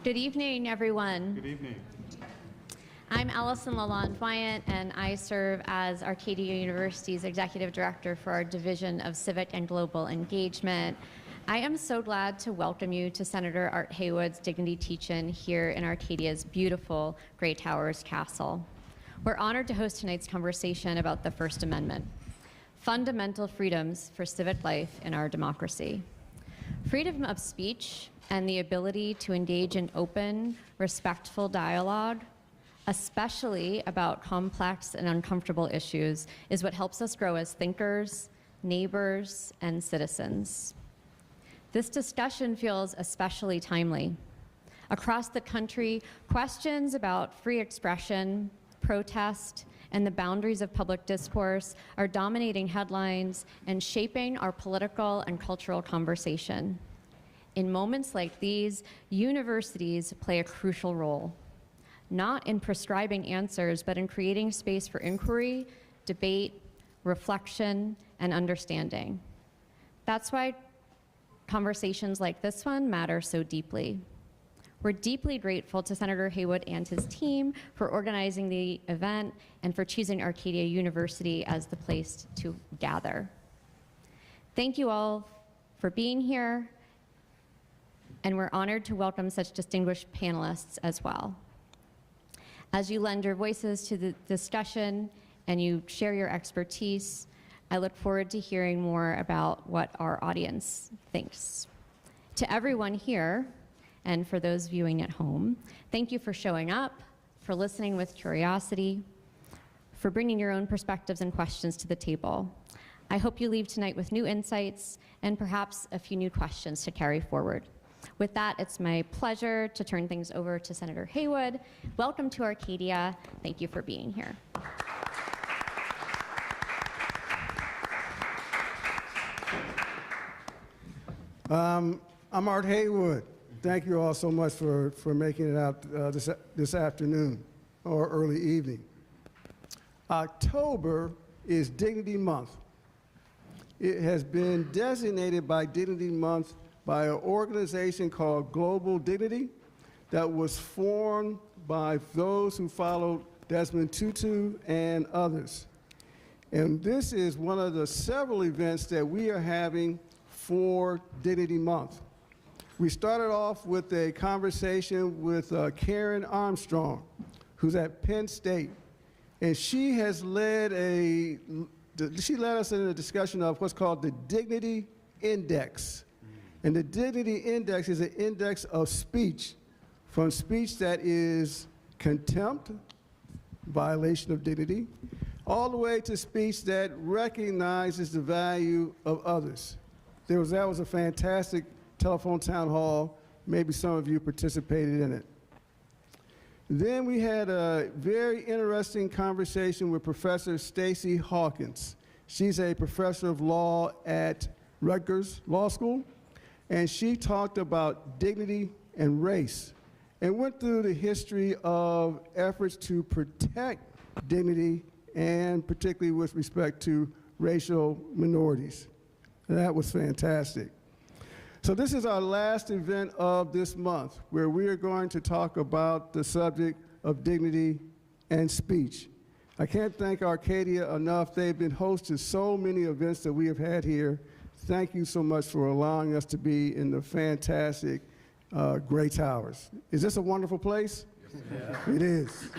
Good evening, everyone. Good evening. I'm Allison Lalonde-Wyant, and I serve as Arcadia University's Executive Director for our Division of Civic and Global Engagement. I am so glad to welcome you to Senator Art Haywood's Dignity Teach-In here in Arcadia's beautiful Grey Towers Castle. We're honored to host tonight's conversation about the First Amendment, fundamental freedoms for civic life in our democracy. Freedom of speech and the ability to engage in open, respectful dialogue, especially about complex and uncomfortable issues, is what helps us grow as thinkers, neighbors, and citizens. This discussion feels especially timely. Across the country, questions about free expression, protest, and the boundaries of public discourse are dominating headlines and shaping our political and cultural conversation. In moments like these, universities play a crucial role, not in prescribing answers, but in creating space for inquiry, debate, reflection, and understanding. That's why conversations like this one matter so deeply. We're deeply grateful to Senator Haywood and his team for organizing the event and for choosing Arcadia University as the place to gather. Thank you all for being here, and we're honored to welcome such distinguished panelists as well. As you lend your voices to the discussion and you share your expertise, I look forward to hearing more about what our audience thinks. To everyone here, and for those viewing at home, thank you for showing up, for listening with curiosity, for bringing your own perspectives and questions to the table. I hope you leave tonight with new insights and perhaps a few new questions to carry forward. With that, it's my pleasure to turn things over to Senator Haywood. Welcome to Arcadia. Thank you for being here. I'm Art Haywood. Thank you all so much for making it out this afternoon or early evening. October is Dignity Month. It has been designated by Dignity Month by an organization called Global Dignity that was formed by those who followed Desmond Tutu and others. And this is one of the several events that we are having for Dignity Month. We started off with a conversation with Karen Armstrong, who's at Penn State, and she has led she led us in a discussion of what's called the Dignity Index. And the Dignity Index is an index of speech, from speech that is contempt, violation of dignity, all the way to speech that recognizes the value of others. That was a fantastic telephone town hall. Maybe some of you participated in it. Then we had a very interesting conversation with Professor Stacy Hawkins. She's a professor of law at Rutgers Law School, and she talked about dignity and race and went through the history of efforts to protect dignity, and particularly with respect to racial minorities. And that was fantastic. So this is our last event of this month, where we are going to talk about the subject of dignity and speech. I can't thank Arcadia enough. They've been hosting so many events that we have had here. Thank you so much for allowing us to be in the fantastic Grey Towers. Is this a wonderful place? Yeah. It is.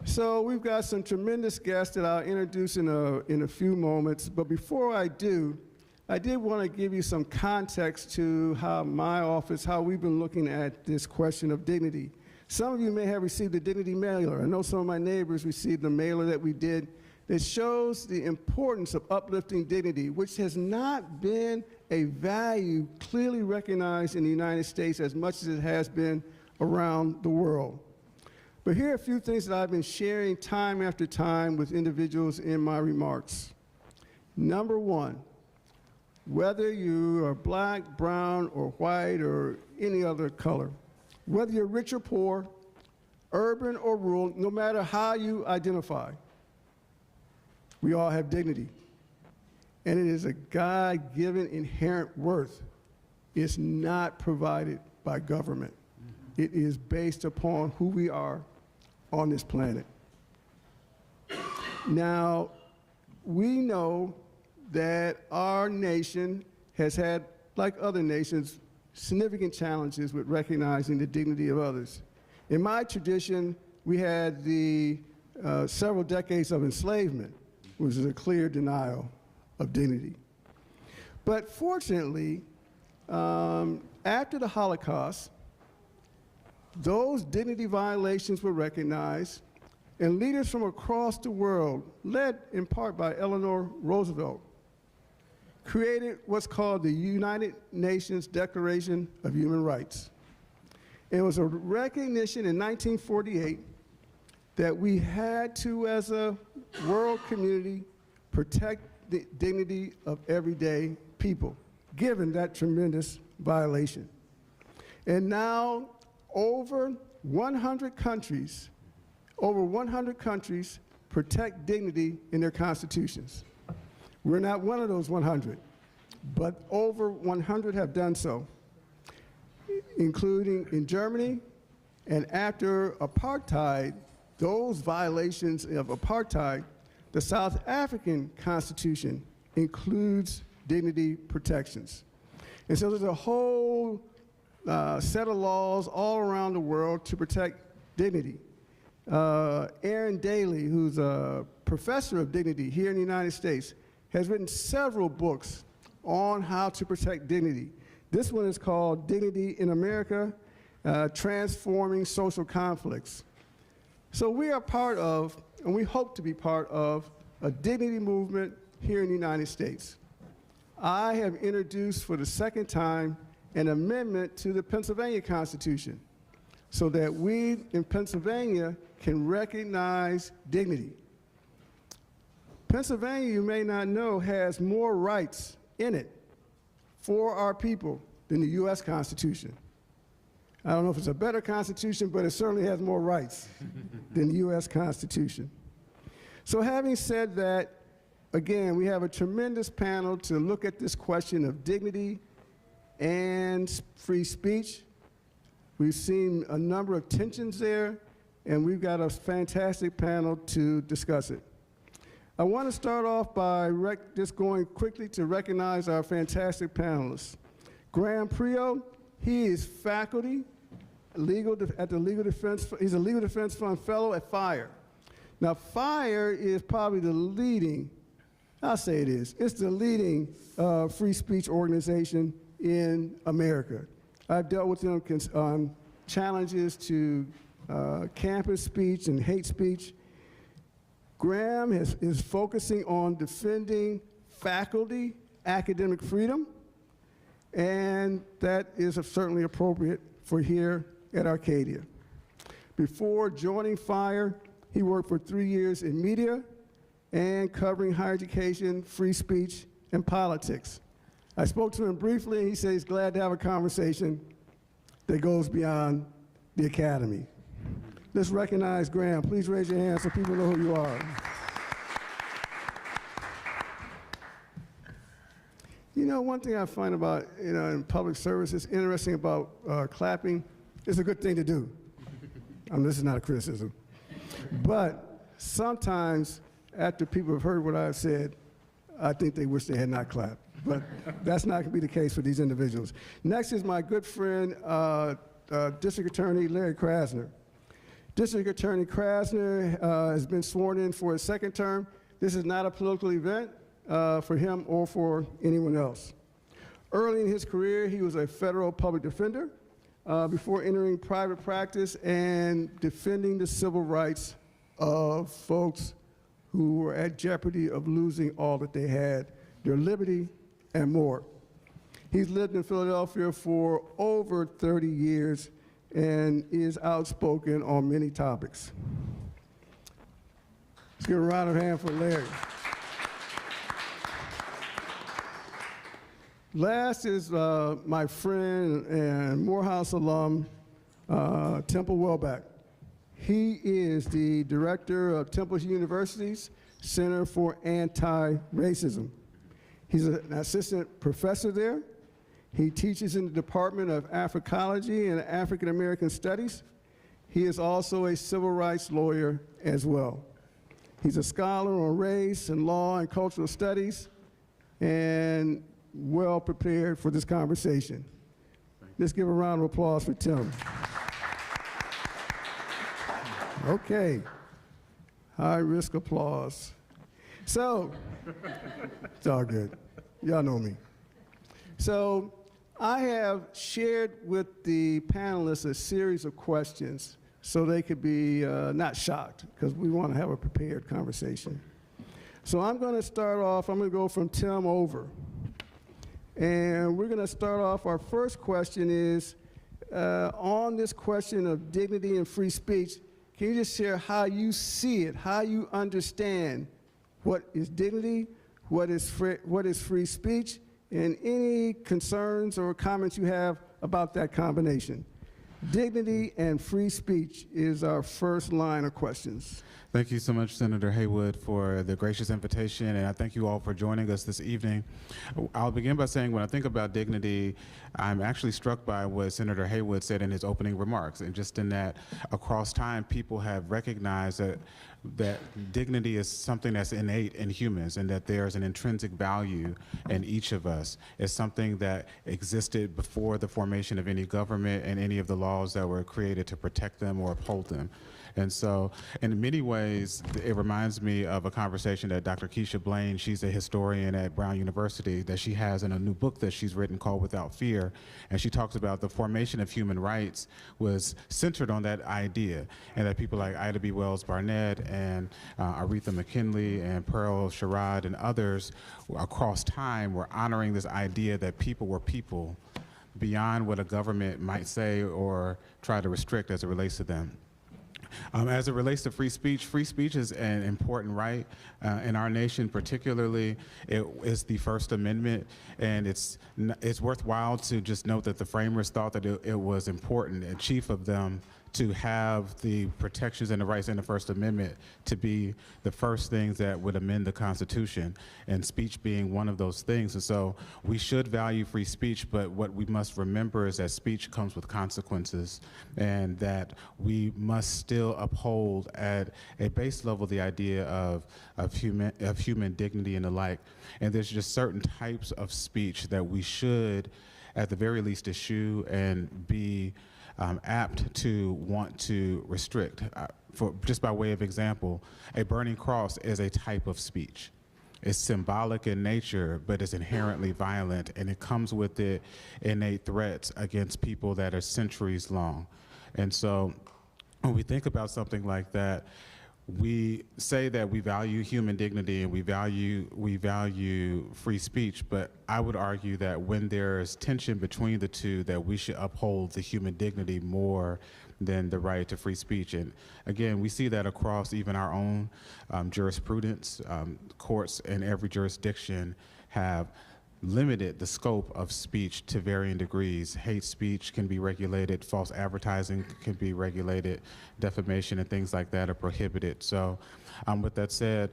So we've got some tremendous guests that I'll introduce in a few moments. But before I do, I did want to give you some context to how my office, how we've been looking at this question of dignity. Some of you may have received a dignity mailer. I know some of my neighbors received the mailer that we did that shows the importance of uplifting dignity, which has not been a value clearly recognized in the United States as much as it has been around the world. But here are a few things that I've been sharing time after time with individuals in my remarks. Number one, whether you are black, brown, or white, or any other color, whether you're rich or poor, urban or rural, no matter how you identify, we all have dignity. And it is a God-given inherent worth is not provided by government. It is based upon who we are on this planet. Now, we know that our nation has had, like other nations, significant challenges with recognizing the dignity of others. In my tradition, we had the several decades of enslavement, which is a clear denial of dignity. But fortunately, after the Holocaust, those dignity violations were recognized, and leaders from across the world, led in part by Eleanor Roosevelt, created what's called the United Nations Declaration of Human Rights. It was a recognition in 1948 that we had to, as a world community, protect the dignity of everyday people, given that tremendous violation. And now, over 100 countries protect dignity in their constitutions. We're not one of those 100, but over 100 have done so, including in Germany. And after apartheid, those violations of apartheid, the South African Constitution includes dignity protections. And so there's a whole set of laws all around the world to protect dignity. Aaron Daly, who's a professor of dignity here in the United States, has written several books on how to protect dignity. This one is called Dignity in America, Transforming Social Conflicts. So we are part of, and we hope to be part of, a dignity movement here in the United States. I have introduced for the second time an amendment to the Pennsylvania Constitution so that we in Pennsylvania can recognize dignity. Pennsylvania, you may not know, has more rights in it for our people than the U.S. Constitution. I don't know if it's a better Constitution, but it certainly has more rights than the U.S. Constitution. So having said that, again, we have a tremendous panel to look at this question of dignity and free speech. We've seen a number of tensions there, and we've got a fantastic panel to discuss it. I want to start off by just going quickly to recognize our fantastic panelists. Graham Prio, he is faculty at the Legal Defense, he's a Legal Defense Fund Fellow at FIRE. Now, FIRE is probably the leading, I'll say it is, it's the leading free speech organization in America. I've dealt with them on challenges to campus speech and hate speech. Graham is focusing on defending faculty academic freedom, and that is certainly appropriate for here at Arcadia. Before joining FIRE, he worked for 3 years in media and covering higher education, free speech, and politics. I spoke to him briefly, and he said he's glad to have a conversation that goes beyond the academy. Let's recognize Graham. Please raise your hand so people know who you are. You know, one thing I find about, in public service is interesting about clapping. It's a good thing to do. This is not a criticism. But sometimes, after people have heard what I've said, I think they wish they had not clapped. But that's not going to be the case for these individuals. Next is my good friend, District Attorney Larry Krasner. District Attorney Krasner has been sworn in for his second term. This is not a political event for him or for anyone else. Early in his career, he was a federal public defender before entering private practice and defending the civil rights of folks who were at jeopardy of losing all that they had, their liberty and more. He's lived in Philadelphia for over 30 years and is outspoken on many topics. Let's give a round of applause for Larry. Last is my friend and Morehouse alum, Temple Welbeck. He is the director of Temple University's Center for Anti-Racism. He's an assistant professor there. He teaches in the Department of Africology and African American Studies. He is also a civil rights lawyer as well. He's a scholar on race and law and cultural studies, and well prepared for this conversation. Let's give a round of applause for Tim. Okay, high risk applause. So, it's all good. Y'all know me. So, I have shared with the panelists a series of questions so they could be not shocked, because we want to have a prepared conversation. So I'm going to start off, I'm going to go from Tim over. And we're going to start off, our first question is, on this question of dignity and free speech, can you just share how you see it, how you understand what is dignity, what is free speech, and any concerns or comments you have about that combination? Dignity and free speech is our first line of questions. Thank you so much, Senator Haywood, for the gracious invitation, and I thank you all for joining us this evening. I'll begin by saying when I think about dignity, I'm actually struck by what Senator Haywood said in his opening remarks, and just in that across time, people have recognized that dignity is something that's innate in humans, and that there's an intrinsic value in each of us. It's something that existed before the formation of any government and any of the laws that were created to protect them or uphold them. And so in many ways, it reminds me of a conversation that Dr. Keisha Blaine, she's a historian at Brown University, that she has in a new book that she's written called Without Fear. And she talks about the formation of human rights was centered on that idea, and that people like Ida B. Wells Barnett and Aretha McKinley and Pearl Sherrod and others across time were honoring this idea that people were people beyond what a government might say or try to restrict as it relates to them. As it relates to free speech is an important right. In our nation particularly, it is the First Amendment, and it's worthwhile to just note that the framers thought that it was important, and chief of them, to have the protections and the rights in the First Amendment to be the first things that would amend the Constitution, and speech being one of those things. And so we should value free speech, but what we must remember is that speech comes with consequences, and that we must still uphold at a base level the idea of human dignity and the like. And there's just certain types of speech that we should, at the very least, eschew and be apt to want to restrict. Just by way of example, a burning cross is a type of speech. It's symbolic in nature, but it's inherently violent, and it comes with it innate threats against people that are centuries long. And so when we think about something like that, we say that we value human dignity and we value free speech, but I would argue that when there's tension between the two, that we should uphold the human dignity more than the right to free speech. And again, we see that across even our own jurisprudence. Courts in every jurisdiction have limited the scope of speech to varying degrees. Hate speech can be regulated, false advertising can be regulated, defamation and things like that are prohibited. So with that said,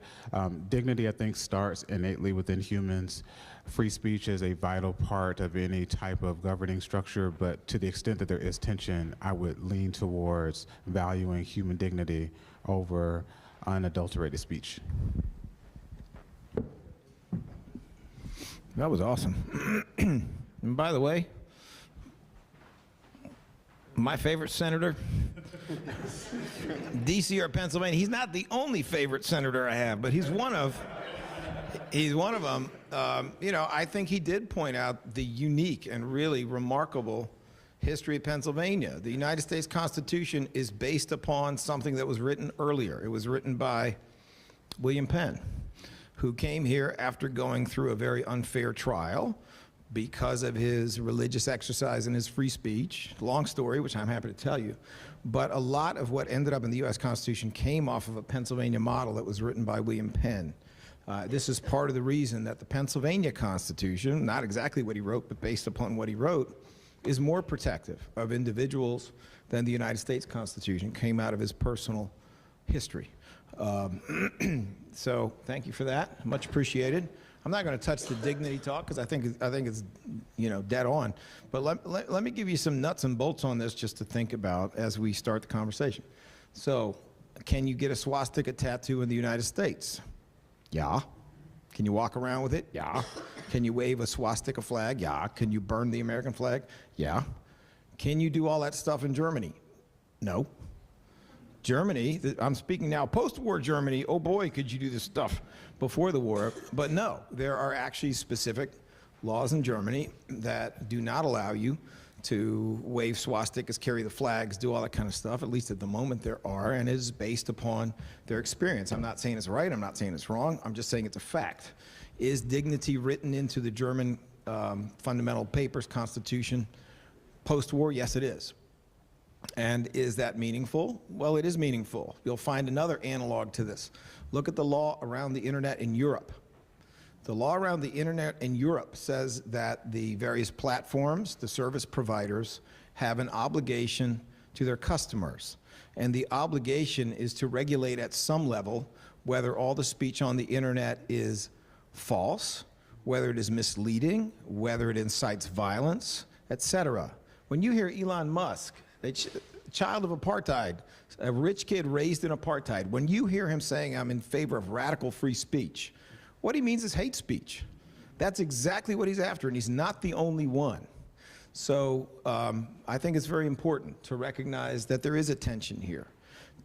dignity, I think, starts innately within humans. Free speech is a vital part of any type of governing structure, but to the extent that there is tension, I would lean towards valuing human dignity over unadulterated speech. That was awesome. And by the way, my favorite senator, DC or Pennsylvania, he's not the only favorite senator I have, but he's one of them. I think he did point out the unique and really remarkable history of Pennsylvania. The United States Constitution is based upon something that was written earlier. It was written by William Penn, who came here after going through a very unfair trial because of his religious exercise and his free speech. Long story, which I'm happy to tell you. But a lot of what ended up in the U.S. Constitution came off of a Pennsylvania model that was written by William Penn. This is part of the reason that the Pennsylvania Constitution, not exactly what he wrote, but based upon what he wrote, is more protective of individuals than the United States Constitution. Came out of his personal history. So thank you for that, much appreciated. I'm not going to touch the dignity talk because I think it's dead on. But let me give you some nuts and bolts on this just to think about as we start the conversation. So, can you get a swastika tattoo in the United States? Yeah. Can you walk around with it? Yeah. Can you wave a swastika flag? Yeah. Can you burn the American flag? Yeah. Can you do all that stuff in Germany? No. Germany, I'm speaking now post-war Germany, oh boy, could you do this stuff before the war. But no, there are actually specific laws in Germany that do not allow you to wave swastikas, carry the flags, do all that kind of stuff. At least at the moment there are, and it is based upon their experience. I'm not saying it's right, I'm not saying it's wrong, I'm just saying it's a fact. Is dignity written into the German fundamental papers, Constitution, post-war? Yes, it is. And is that meaningful? Well, it is meaningful. You'll find another analog to this. Look at the law around the internet in Europe. The law around the internet in Europe says that the various platforms, the service providers, have an obligation to their customers. And the obligation is to regulate at some level whether all the speech on the internet is false, whether it is misleading, whether it incites violence, etc. When you hear Elon Musk, a child of apartheid, a rich kid raised in apartheid, when you hear him saying, I'm in favor of radical free speech, what he means is hate speech. That's exactly what he's after, and he's not the only one. So I think it's very important to recognize that there is a tension here.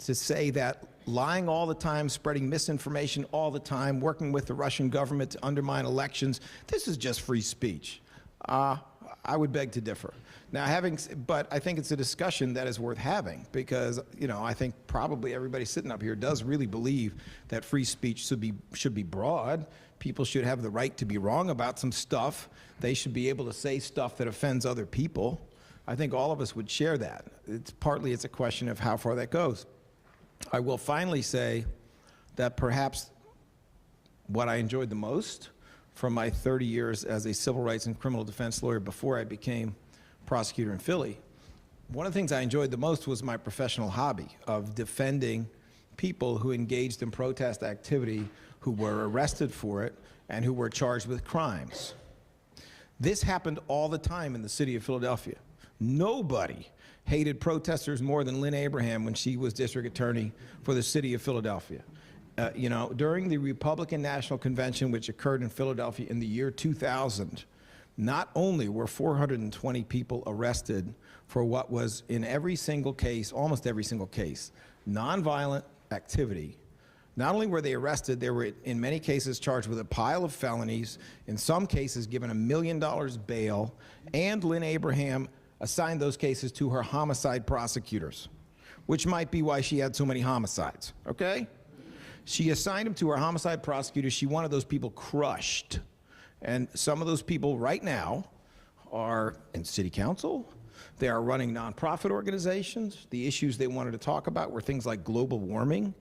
To say that lying all the time, spreading misinformation all the time, working with the Russian government to undermine elections, this is just free speech. I would beg to differ. Now, but I think it's a discussion that is worth having because, I think probably everybody sitting up here does really believe that free speech should be broad. People should have the right to be wrong about some stuff. They should be able to say stuff that offends other people. I think all of us would share that. It's a question of how far that goes. I will finally say that perhaps what I enjoyed the most from my 30 years as a civil rights and criminal defense lawyer before I became prosecutor in Philly, one of the things I enjoyed the most was my professional hobby of defending people who engaged in protest activity, who were arrested for it, and who were charged with crimes. This happened all the time in the city of Philadelphia. Nobody hated protesters more than Lynn Abraham when she was district attorney for the city of Philadelphia. During the Republican National Convention, which occurred in Philadelphia in the year 2000, not only were 420 people arrested for what was in every single case, almost every single case, nonviolent activity. Not only were they arrested, they were in many cases charged with a pile of felonies, in some cases given $1 million bail, and Lynn Abraham assigned those cases to her homicide prosecutors, which might be why she had so many homicides, okay? She assigned them to her homicide prosecutors. She wanted those people crushed. And some of those people right now are in city council. They are running nonprofit organizations. The issues they wanted to talk about were things like global warming.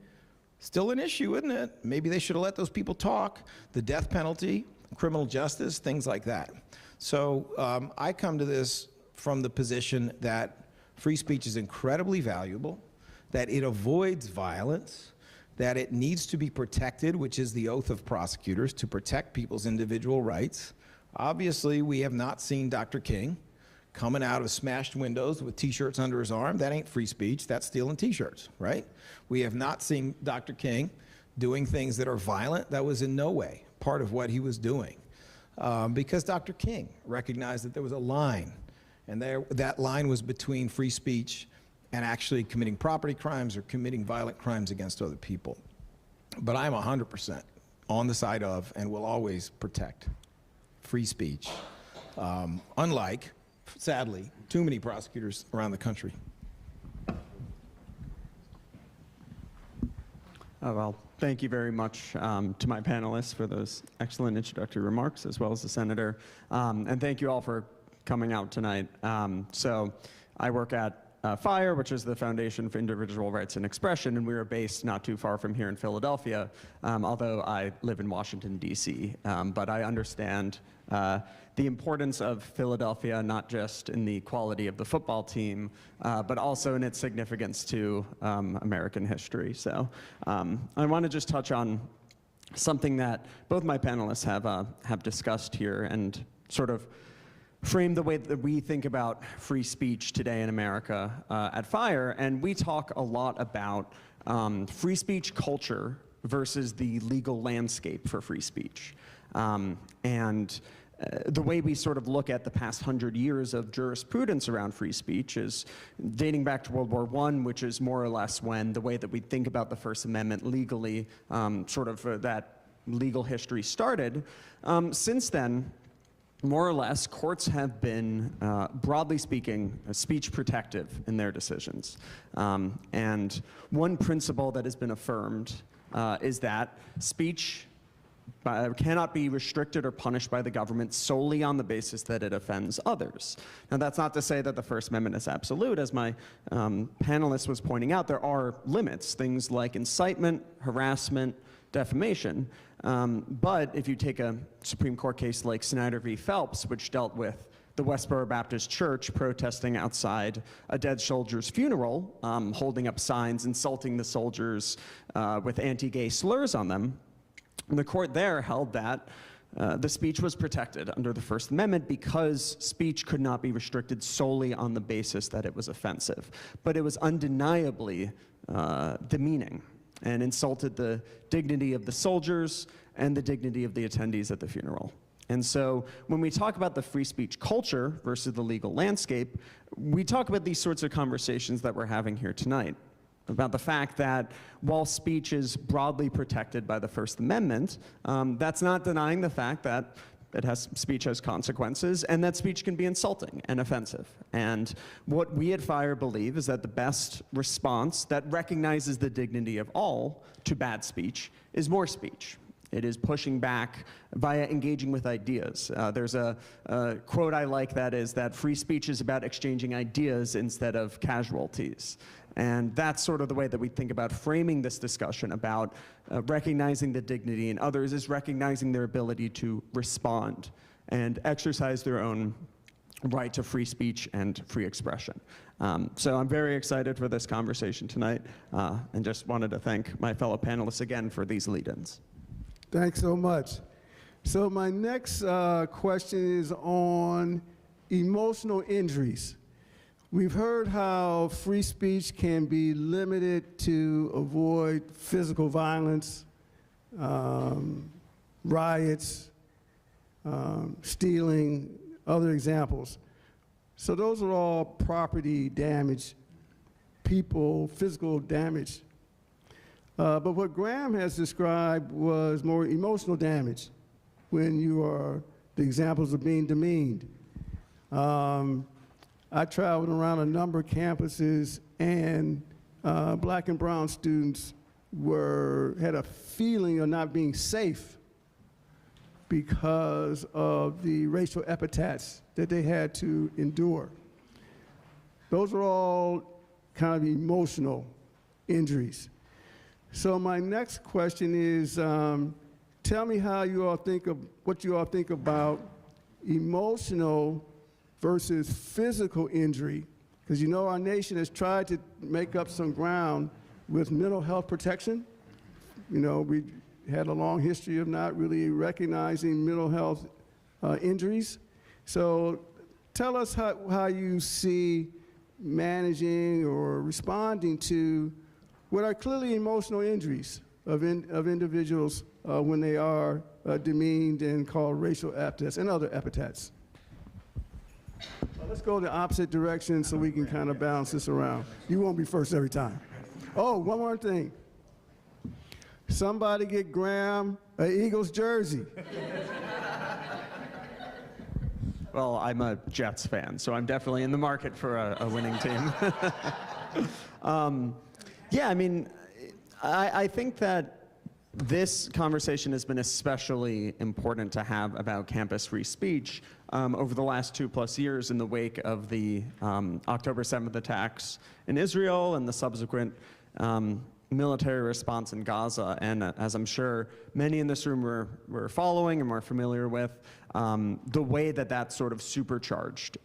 Still an issue, isn't it? Maybe they should have let those people talk. The death penalty, criminal justice, things like that. So I come to this from the position that free speech is incredibly valuable, that it avoids violence, that it needs to be protected, which is the oath of prosecutors, to protect people's individual rights. Obviously, we have not seen Dr. King coming out of smashed windows with T-shirts under his arm. That ain't free speech, that's stealing T-shirts, right? We have not seen Dr. King doing things that are violent. That was in no way part of what he was doing. Because Dr. King recognized that there was a line, and that line was between free speech and actually committing property crimes or committing violent crimes against other people. But I'm 100% on the side of and will always protect free speech, unlike, sadly, too many prosecutors around the country. Well, thank you very much to my panelists for those excellent introductory remarks, as well as the senator. And thank you all for coming out tonight. So I work at FIRE, which is the Foundation for Individual Rights and Expression, and we are based not too far from here in Philadelphia, although I live in Washington, D.C. But I understand the importance of Philadelphia, not just in the quality of the football team, but also in its significance to American history. So I want to just touch on something that both my panelists have discussed here and sort of frame the way that we think about free speech today in America at FIRE. And we talk a lot about free speech culture versus the legal landscape for free speech. The way we sort of look at the past 100 years of jurisprudence around free speech is dating back to World War I, which is more or less when the way that we think about the First Amendment legally, that legal history started. Since then, more or less, courts have been, broadly speaking, speech protective in their decisions. And one principle that has been affirmed is that speech cannot be restricted or punished by the government solely on the basis that it offends others. Now, that's not to say that the First Amendment is absolute. As my panelist was pointing out, there are limits, things like incitement, harassment, defamation. But if you take a Supreme Court case like Snyder v. Phelps, which dealt with the Westboro Baptist Church protesting outside a dead soldier's funeral, holding up signs, insulting the soldiers with anti-gay slurs on them, the court there held that the speech was protected under the First Amendment because speech could not be restricted solely on the basis that it was offensive. But it was undeniably demeaning and insulted the dignity of the soldiers and the dignity of the attendees at the funeral. And so when we talk about the free speech culture versus the legal landscape, we talk about these sorts of conversations that we're having here tonight, about the fact that while speech is broadly protected by the First Amendment, that's not denying the fact that speech has consequences, and that speech can be insulting and offensive. And what we at FIRE believe is that the best response that recognizes the dignity of all to bad speech is more speech. It is pushing back via engaging with ideas. There's a quote I like that is that free speech is about exchanging ideas instead of casualties. And that's sort of the way that we think about framing this discussion about recognizing the dignity in others is recognizing their ability to respond and exercise their own right to free speech and free expression. So I'm very excited for this conversation tonight and just wanted to thank my fellow panelists again for these lead-ins. Thanks so much. So my next question is on emotional injuries. We've heard how free speech can be limited to avoid physical violence, riots, stealing, other examples. So those are all property damage, people, physical damage. But what Graham has described was more emotional damage when you are the examples of being demeaned. I traveled around a number of campuses, and black and brown students had a feeling of not being safe because of the racial epithets that they had to endure. Those are all kind of emotional injuries. So my next question is, tell me how you all what you all think about emotional versus physical injury, because you know our nation has tried to make up some ground with mental health protection. You know, we had a long history of not really recognizing mental health injuries. So tell us how you see managing or responding to what are clearly emotional injuries of individuals when they are demeaned and called racial epithets and other epithets. Let's go the opposite direction so we can kind of balance this around. You won't be first every time. Oh, one more thing. Somebody get Graham an Eagles jersey. Well, I'm a Jets fan, so I'm definitely in the market for a winning team. Yeah, I mean, I think that this conversation has been especially important to have about campus free speech over the last 2+ years in the wake of the October 7th attacks in Israel and the subsequent military response in Gaza, and as I'm sure many in this room were following and were familiar with, the way that that sort of supercharged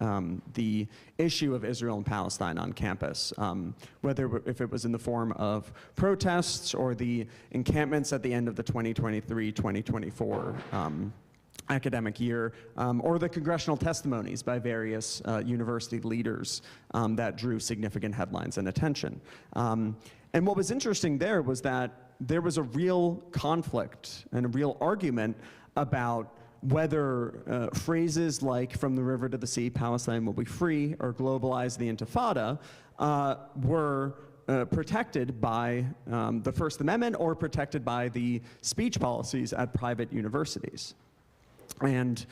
the issue of Israel and Palestine on campus, if it was in the form of protests or the encampments at the end of the 2023-2024 academic year, or the congressional testimonies by various university leaders that drew significant headlines and attention. And what was interesting there was that there was a real conflict and a real argument about whether phrases like "from the river to the sea, Palestine will be free," or "globalize the Intifada" were protected by the First Amendment or protected by the speech policies at private universities. And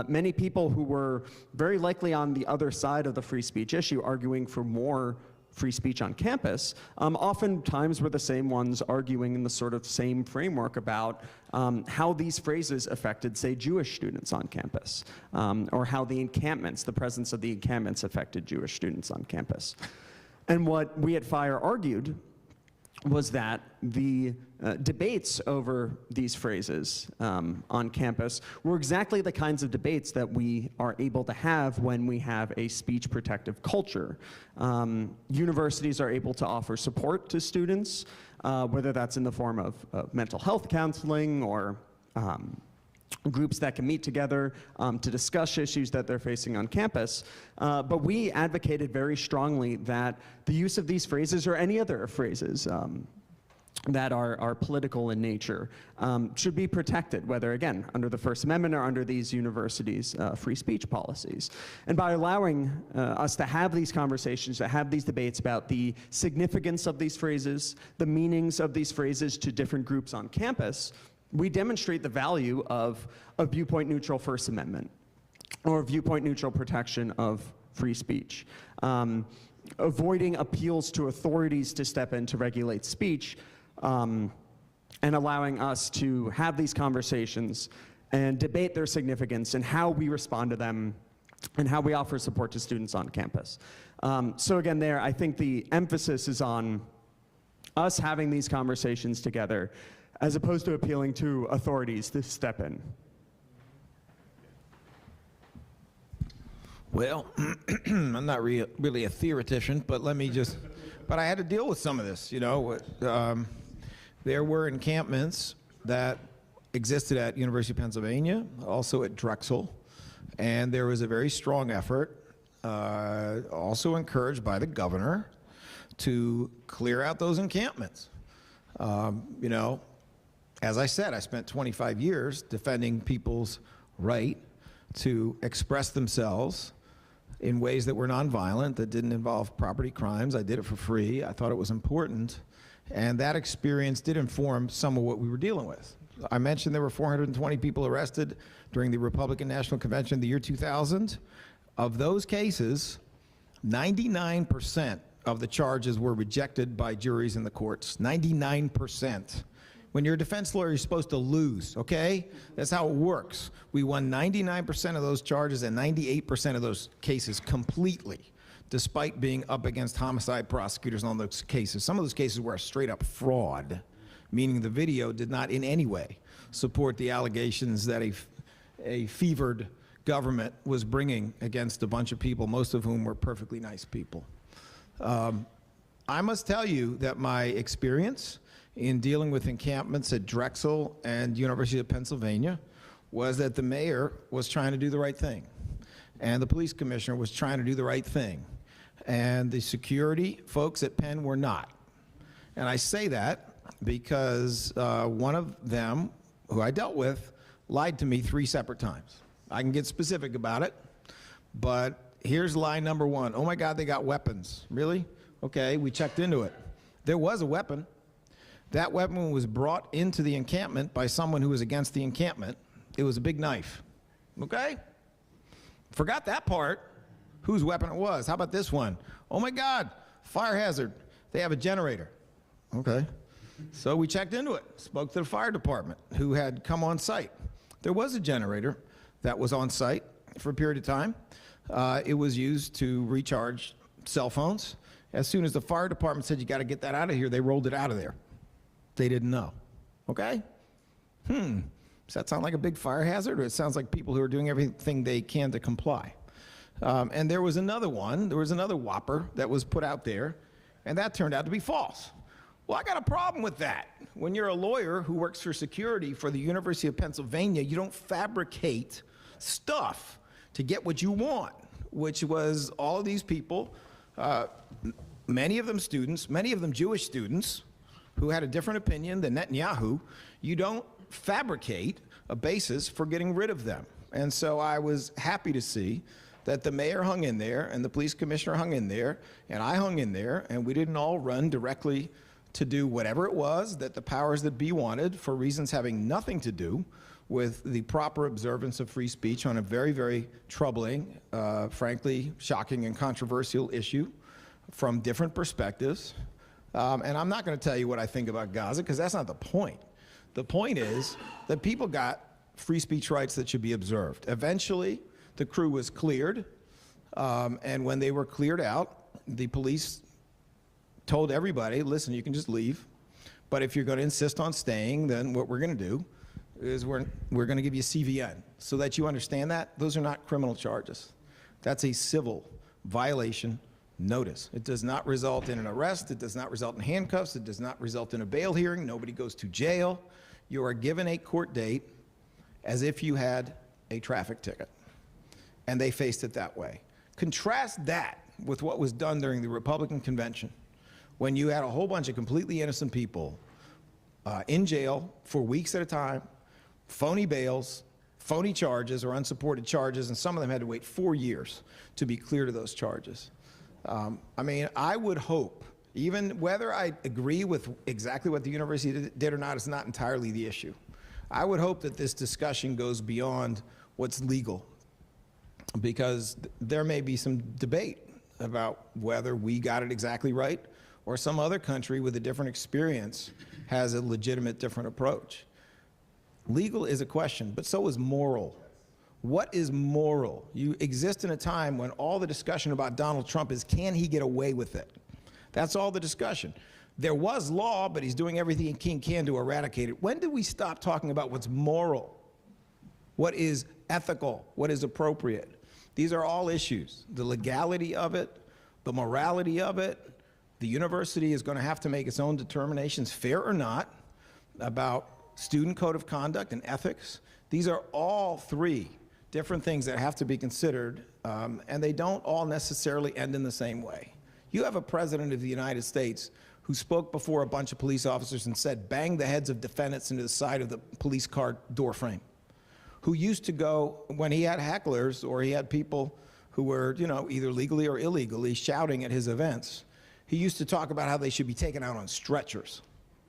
many people who were very likely on the other side of the free speech issue, arguing for more free speech on campus, oftentimes were the same ones arguing in the sort of same framework about how these phrases affected, say, Jewish students on campus, or how the encampments, the presence of the encampments affected Jewish students on campus. And what we at FIRE argued was that the debates over these phrases on campus were exactly the kinds of debates that we are able to have when we have a speech protective culture. Universities are able to offer support to students, whether that's in the form of mental health counseling or groups that can meet together to discuss issues that they're facing on campus. But we advocated very strongly that the use of these phrases, or any other phrases that are political in nature, should be protected, whether, again, under the First Amendment or under these universities' free speech policies. And by allowing us to have these conversations, to have these debates about the significance of these phrases, the meanings of these phrases to different groups on campus, we demonstrate the value of a viewpoint-neutral First Amendment, or viewpoint-neutral protection of free speech. Avoiding appeals to authorities to step in to regulate speech, and allowing us to have these conversations and debate their significance and how we respond to them and how we offer support to students on campus. So again, there, I think the emphasis is on us having these conversations together, as opposed to appealing to authorities to step in. Well, I'm not really a theoretician, but but I had to deal with some of this, you know. There were encampments that existed at University of Pennsylvania, also at Drexel, and there was a very strong effort, also encouraged by the governor, to clear out those encampments. You know, as I said, I spent 25 years defending people's right to express themselves in ways that were nonviolent, that didn't involve property crimes. I did it for free. I thought it was important. And that experience did inform some of what we were dealing with. I mentioned there were 420 people arrested during the Republican National Convention in the year 2000. Of those cases, 99% of the charges were rejected by juries in the courts. 99%. When you're a defense lawyer, you're supposed to lose, okay? That's how it works. We won 99% of those charges and 98% of those cases completely, despite being up against homicide prosecutors on those cases. Some of those cases were a straight up fraud, meaning the video did not in any way support the allegations that a fevered government was bringing against a bunch of people, most of whom were perfectly nice people. I must tell you that my experience in dealing with encampments at Drexel and University of Pennsylvania was that the mayor was trying to do the right thing, and the police commissioner was trying to do the right thing, and the security folks at Penn were not. And I say that because one of them, who I dealt with, lied to me 3 separate times. I can get specific about it, but here's lie number 1. Oh my God, they got weapons. Really? Okay, we checked into it. There was a weapon. That weapon was brought into the encampment by someone who was against the encampment. It was a big knife. Okay? Forgot that part, whose weapon it was. How about this one? Oh my God, fire hazard. They have a generator. Okay. So we checked into it, spoke to the fire department who had come on site. There was a generator that was on site for a period of time. It was used to recharge cell phones. As soon as the fire department said, you got to get that out of here, they rolled it out of there. They didn't know. Okay? Does that sound like a big fire hazard, or it sounds like people who are doing everything they can to comply? And there was another one, there was another whopper that was put out there, and that turned out to be false. Well, I got a problem with that. When you're a lawyer who works for security for the University of Pennsylvania, you don't fabricate stuff to get what you want, which was all of these people, many of them students, many of them Jewish students, who had a different opinion than Netanyahu. You don't fabricate a basis for getting rid of them. And so I was happy to see that the mayor hung in there, and the police commissioner hung in there, and I hung in there, and we didn't all run directly to do whatever it was that the powers that be wanted for reasons having nothing to do with the proper observance of free speech on a very, very troubling, frankly, shocking and controversial issue from different perspectives. And I'm not going to tell you what I think about Gaza, because that's not the point. The point is that people got free speech rights that should be observed. Eventually, the crew was cleared, and when they were cleared out, the police told everybody, listen, you can just leave, but if you're going to insist on staying, then what we're going to do is we're going to give you CVN. So that you understand that, those are not criminal charges. That's a civil violation notice. It does not result in an arrest. It does not result in handcuffs. It does not result in a bail hearing. Nobody goes to jail. You are given a court date as if you had a traffic ticket. And they faced it that way. Contrast that with what was done during the Republican convention, when you had a whole bunch of completely innocent people in jail for weeks at a time, phony bails, phony charges or unsupported charges, and some of them had to wait 4 years to be cleared of those charges. I mean, I would hope, even whether I agree with exactly what the university did or not is not entirely the issue. I would hope that this discussion goes beyond what's legal, because there may be some debate about whether we got it exactly right or some other country with a different experience has a legitimate different approach. Legal is a question, but so is moral. What is moral? You exist in a time when all the discussion about Donald Trump is, can he get away with it? That's all the discussion. There was law, but he's doing everything he can to eradicate it. When did we stop talking about what's moral? What is ethical? What is appropriate? These are all issues. The legality of it, the morality of it. The university is going to have to make its own determinations, fair or not, about student code of conduct and ethics. These are all three different things that have to be considered, and they don't all necessarily end in the same way. You have a president of the United States who spoke before a bunch of police officers and said, bang the heads of defendants into the side of the police car door frame, who used to go, when he had hecklers or he had people who were, you know, either legally or illegally shouting at his events, he used to talk about how they should be taken out on stretchers,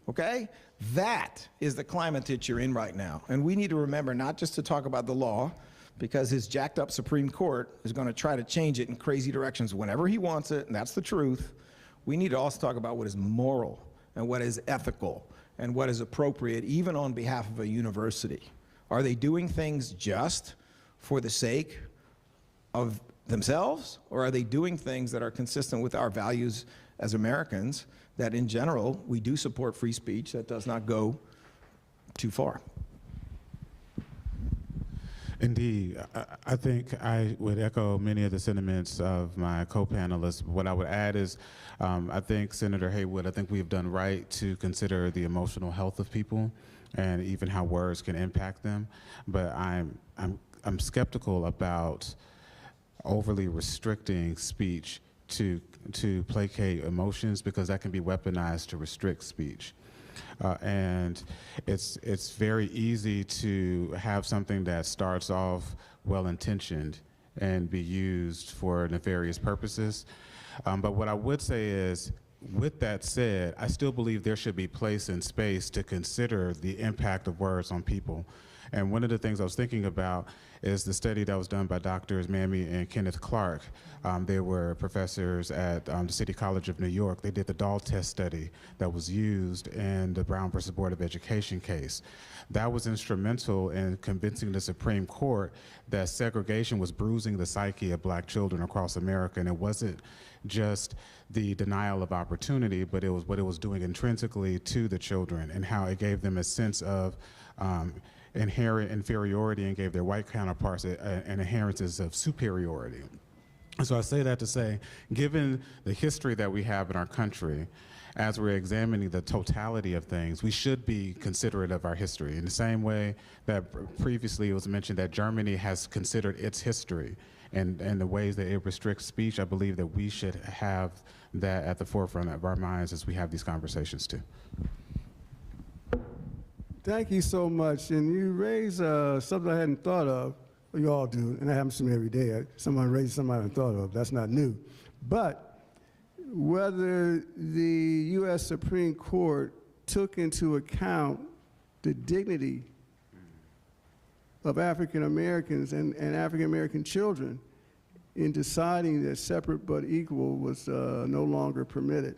okay? That is the climate that you're in right now. And we need to remember not just to talk about the law, because his jacked up Supreme Court is going to try to change it in crazy directions whenever he wants it, and that's the truth. We need to also talk about what is moral and what is ethical and what is appropriate, even on behalf of a university. Are they doing things just for the sake of themselves, or are they doing things that are consistent with our values as Americans, that in general, we do support free speech that does not go too far? Indeed. I think I would echo many of the sentiments of my co-panelists. What I would add is, I think, Senator Haywood, I think we've done right to consider the emotional health of people and even how words can impact them. But I'm skeptical about overly restricting speech to placate emotions, because that can be weaponized to restrict speech. And it's very easy to have something that starts off well-intentioned and be used for nefarious purposes. But what I would say is, with that said, I still believe there should be place and space to consider the impact of words on people. And one of the things I was thinking about is the study that was done by Doctors Mammy and Kenneth Clark. They were professors at the City College of New York. They did the doll test study that was used in the Brown versus Board of Education case. That was instrumental in convincing the Supreme Court that segregation was bruising the psyche of black children across America, and it wasn't just the denial of opportunity, but it was what it was doing intrinsically to the children and how it gave them a sense of inherent inferiority and gave their white counterparts an inheritance of superiority. And so I say that to say, given the history that we have in our country, as we're examining the totality of things, we should be considerate of our history. In the same way that previously it was mentioned that Germany has considered its history and the ways that it restricts speech, I believe that we should have that at the forefront of our minds as we have these conversations too. Thank you so much. And you raise something I hadn't thought of. Well, you all do, and that happens to me every day. Someone raises something I hadn't thought of. That's not new. But whether the U.S. Supreme Court took into account the dignity of African Americans and African American children in deciding that separate but equal was no longer permitted.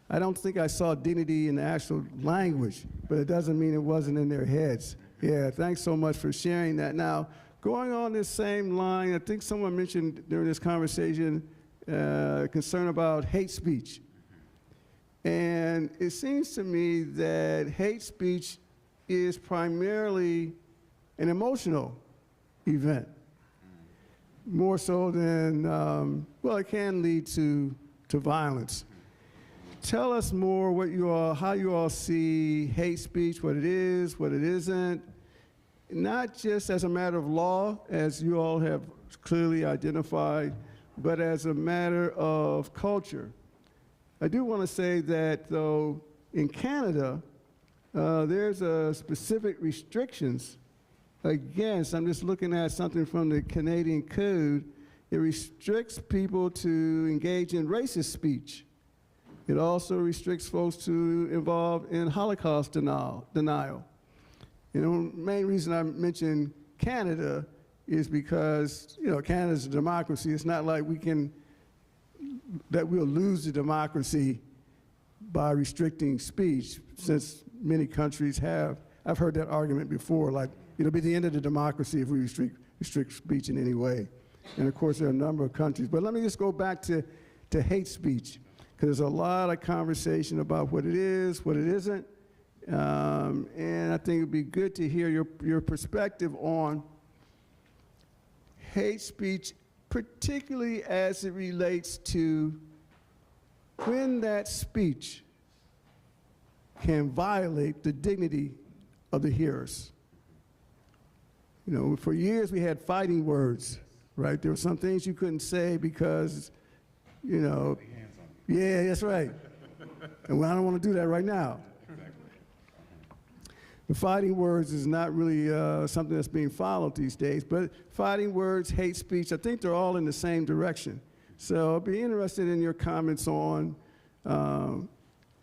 I don't think I saw dignity in the actual language, but it doesn't mean it wasn't in their heads. Yeah, thanks so much for sharing that. Now, going on this same line, I think someone mentioned during this conversation concern about hate speech. And it seems to me that hate speech is primarily an emotional event, more so than, well, it can lead to violence. Tell us more how you all see hate speech, what it is, what it isn't, not just as a matter of law, as you all have clearly identified, but as a matter of culture. I do want to say that, though, in Canada, there's specific restrictions against, I'm just looking at something from the Canadian Code, it restricts people to engage in racist speech. It also restricts folks to involve in Holocaust denial. You know, the main reason I mention Canada is because, you know, Canada's a democracy. It's not like that we'll lose the democracy by restricting speech, since many countries have. I've heard that argument before, like it'll be the end of the democracy if we restrict speech in any way. And of course, there are a number of countries. But let me just go back to hate speech, because there's a lot of conversation about what it is, what it isn't. And I think it'd be good to hear your perspective on hate speech, particularly as it relates to when that speech can violate the dignity of the hearers. You know, for years we had fighting words, right? There were some things you couldn't say because, you know, yeah, that's right. And I don't want to do that right now. The fighting words is not really something that's being followed these days, but fighting words, hate speech, I think they're all in the same direction. So I'd be interested in your comments on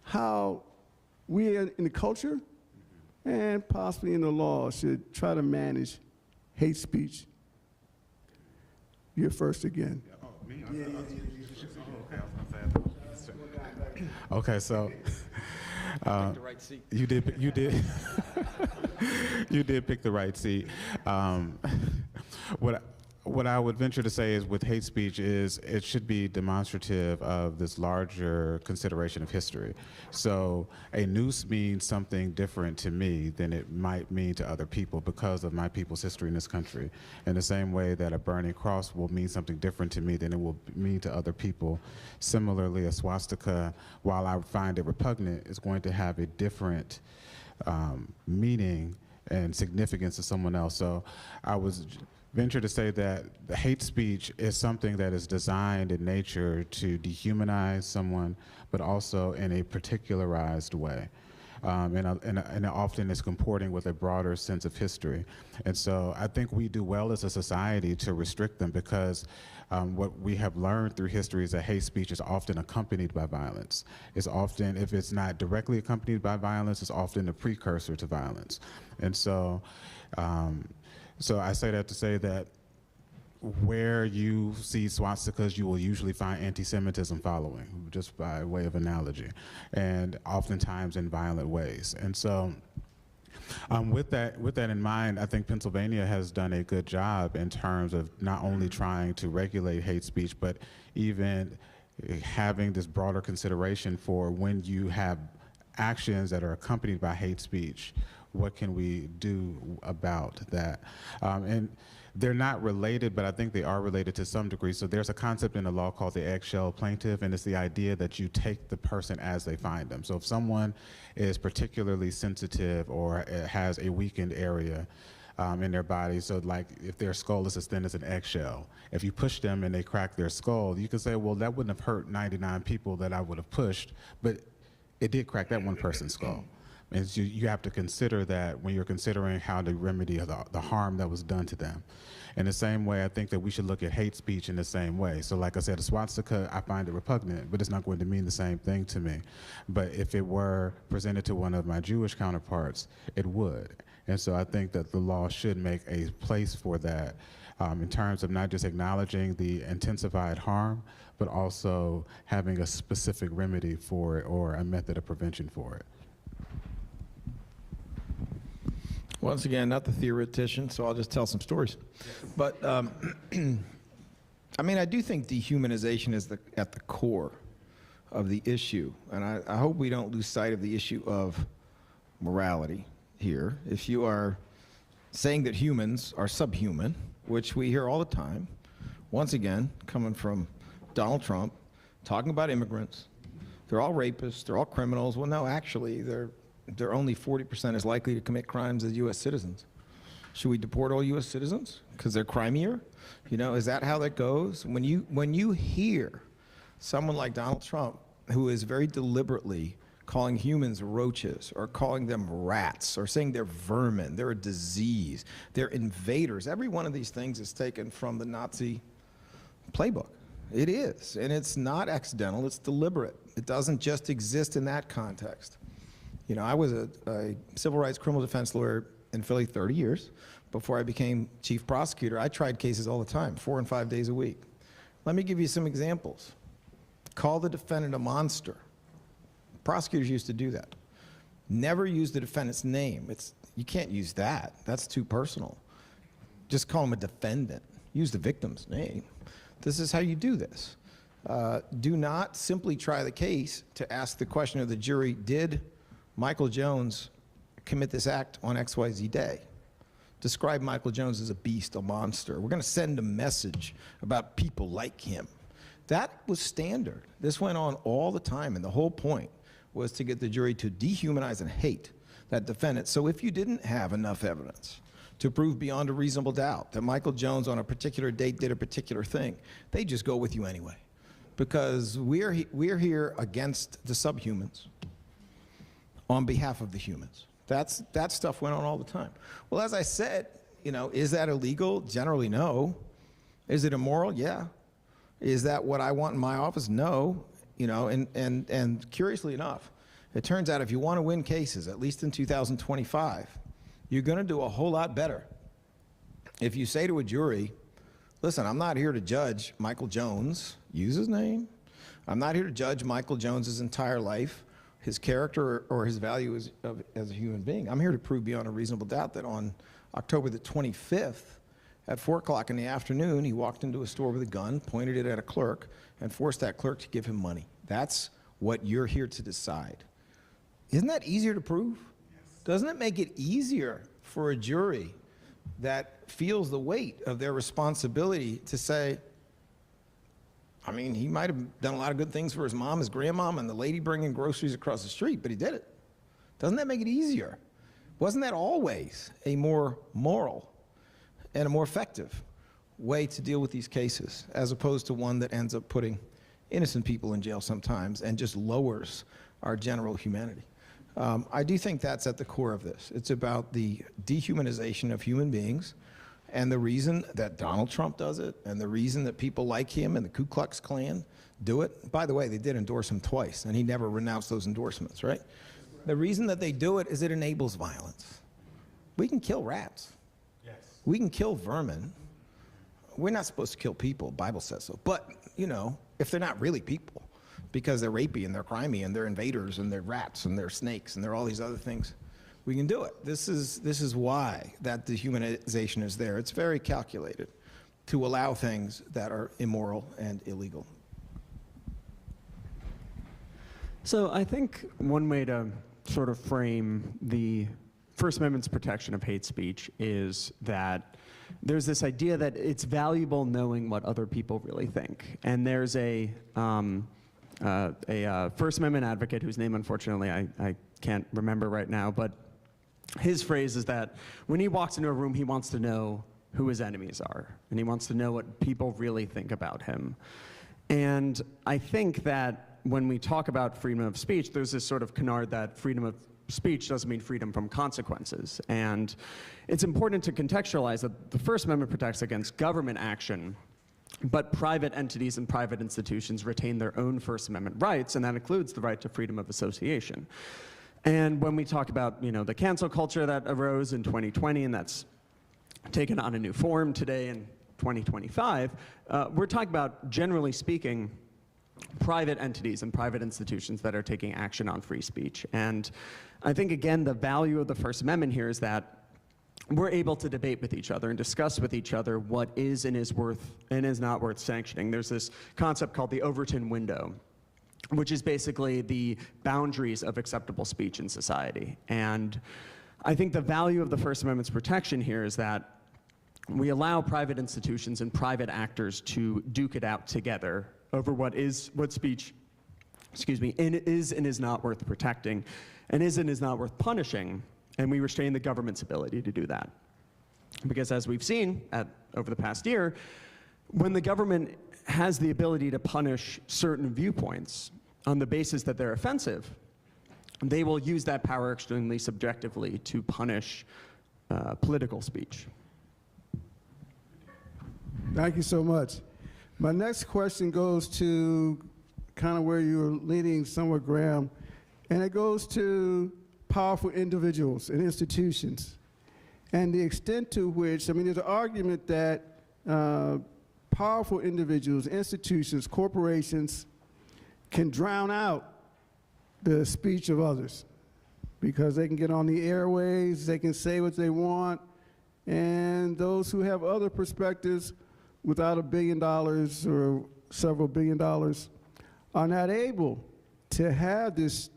how we in the culture and possibly in the law should try to manage hate speech. You're first again. Oh, me? Okay, so the right seat. you did you did pick the right seat. What I would venture to say is with hate speech is it should be demonstrative of this larger consideration of history. So a noose means something different to me than it might mean to other people because of my people's history in this country. In the same way that a burning cross will mean something different to me than it will mean to other people. Similarly, a swastika, while I find it repugnant, is going to have a different meaning and significance to someone else. So I was venture to say that the hate speech is something that is designed in nature to dehumanize someone, but also in a particularized way. and it often is comporting with a broader sense of history. And so I think we do well as a society to restrict them because what we have learned through history is that hate speech is often accompanied by violence. It's often, if it's not directly accompanied by violence, it's often a precursor to violence. And so, so I say that to say that where you see swastikas, you will usually find anti-Semitism following, just by way of analogy, and oftentimes in violent ways. And so with that in mind, I think Pennsylvania has done a good job in terms of not only trying to regulate hate speech, but even having this broader consideration for when you have actions that are accompanied by hate speech, what can we do about that? And they're not related, but I think they are related to some degree. So there's a concept in the law called the eggshell plaintiff, and it's the idea that you take the person as they find them. So if someone is particularly sensitive or has a weakened area in their body, so like if their skull is as thin as an eggshell, if you push them and they crack their skull, you can say, well, that wouldn't have hurt 99 people that I would have pushed, but it did crack that one person's skull. And so you have to consider that when you're considering how to remedy the harm that was done to them. In the same way, I think that we should look at hate speech in the same way. So like I said, a swastika, I find it repugnant, but it's not going to mean the same thing to me. But if it were presented to one of my Jewish counterparts, it would. And so I think that the law should make a place for that in terms of not just acknowledging the intensified harm, but also having a specific remedy for it or a method of prevention for it. Once again, not the theoretician, so I'll just tell some stories. But I mean, I do think dehumanization is at the core of the issue, and I hope we don't lose sight of the issue of morality here. If you are saying that humans are subhuman, which we hear all the time, once again, coming from Donald Trump, talking about immigrants, they're all rapists, they're all criminals. Well, no, actually, they're only 40% as likely to commit crimes as U.S. citizens. Should we deport all U.S. citizens because they're crimier? You know, is that how that goes? When you hear someone like Donald Trump, who is very deliberately calling humans roaches or calling them rats or saying they're vermin, they're a disease, they're invaders, every one of these things is taken from the Nazi playbook. It is, and it's not accidental, it's deliberate. It doesn't just exist in that context. You know, I was a civil rights criminal defense lawyer in Philly 30 years. Before I became chief prosecutor, I tried cases all the time, 4 and 5 days a week. Let me give you some examples. Call the defendant a monster. Prosecutors used to do that. Never use the defendant's name. You can't use that. That's too personal. Just call him a defendant. Use the victim's name. This is how you do this. Do not simply try the case to ask the question of the jury, did Michael Jones commit this act on XYZ day? Describe Michael Jones as a beast, a monster. We're going to send a message about people like him. That was standard. This went on all the time, and the whole point was to get the jury to dehumanize and hate that defendant. So if you didn't have enough evidence to prove beyond a reasonable doubt that Michael Jones on a particular date did a particular thing, they just go with you anyway, because we're here against the subhumans on behalf of the humans. That stuff went on all the time. Well, as I said, you know, is that illegal? Generally, no. Is it immoral? Yeah. Is that what I want in my office? No. You know, and curiously enough, it turns out if you want to win cases, at least in 2025, you're going to do a whole lot better if you say to a jury, listen, I'm not here to judge Michael Jones, use his name. I'm not here to judge Michael Jones's entire life, his character or his value as a human being. I'm here to prove beyond a reasonable doubt that on October the 25th at 4 o'clock in the afternoon, he walked into a store with a gun, pointed it at a clerk, and forced that clerk to give him money. That's what you're here to decide. Isn't that easier to prove? Yes. Doesn't it make it easier for a jury that feels the weight of their responsibility to say, I mean, he might have done a lot of good things for his mom, his grandmom, and the lady bringing groceries across the street, but he did it. Doesn't that make it easier? Wasn't that always a more moral and a more effective way to deal with these cases, as opposed to one that ends up putting innocent people in jail sometimes and just lowers our general humanity? I do think that's at the core of this. It's about the dehumanization of human beings, and the reason that Donald Trump does it, and the reason that people like him and the Ku Klux Klan do it. By the way, they did endorse him twice, and he never renounced those endorsements, right? The reason that they do it is it enables violence. We can kill rats. Yes. We can kill vermin. We're not supposed to kill people, Bible says so. But, you know, if they're not really people, because they're rapey and they're crimey and they're invaders and they're rats and they're snakes and they're all these other things, we can do it. This is why that dehumanization is there. It's very calculated to allow things that are immoral and illegal. So I think one way to sort of frame the First Amendment's protection of hate speech is that there's this idea that it's valuable knowing what other people really think. And there's a First Amendment advocate whose name, unfortunately, I can't remember right now, but his phrase is that when he walks into a room, he wants to know who his enemies are, and he wants to know what people really think about him. And I think that when we talk about freedom of speech, there's this sort of canard that freedom of speech doesn't mean freedom from consequences. And it's important to contextualize that the First Amendment protects against government action, but private entities and private institutions retain their own First Amendment rights, and that includes the right to freedom of association. And when we talk about, you know, the cancel culture that arose in 2020 and that's taken on a new form today in 2025, we're talking about, generally speaking, private entities and private institutions that are taking action on free speech. And I think, again, the value of the First Amendment here is that we're able to debate with each other and discuss with each other what is and is not worth sanctioning. There's this concept called the Overton window, which is basically the boundaries of acceptable speech in society. And I think the value of the First Amendment's protection here is that we allow private institutions and private actors to duke it out together over what speech, is and is not worth protecting, and is and is not worth punishing, and we restrain the government's ability to do that. Because as we've seen over the past year, when the government has the ability to punish certain viewpoints on the basis that they're offensive, they will use that power extremely subjectively to punish political speech. Thank you so much. My next question goes to kind of where you were leading somewhat, Graham, and it goes to powerful individuals and institutions and the extent to which, I mean, there's an argument that powerful individuals, institutions, corporations can drown out the speech of others because they can get on the airwaves, they can say what they want, and those who have other perspectives without $1 billion or several $billion are not able to have this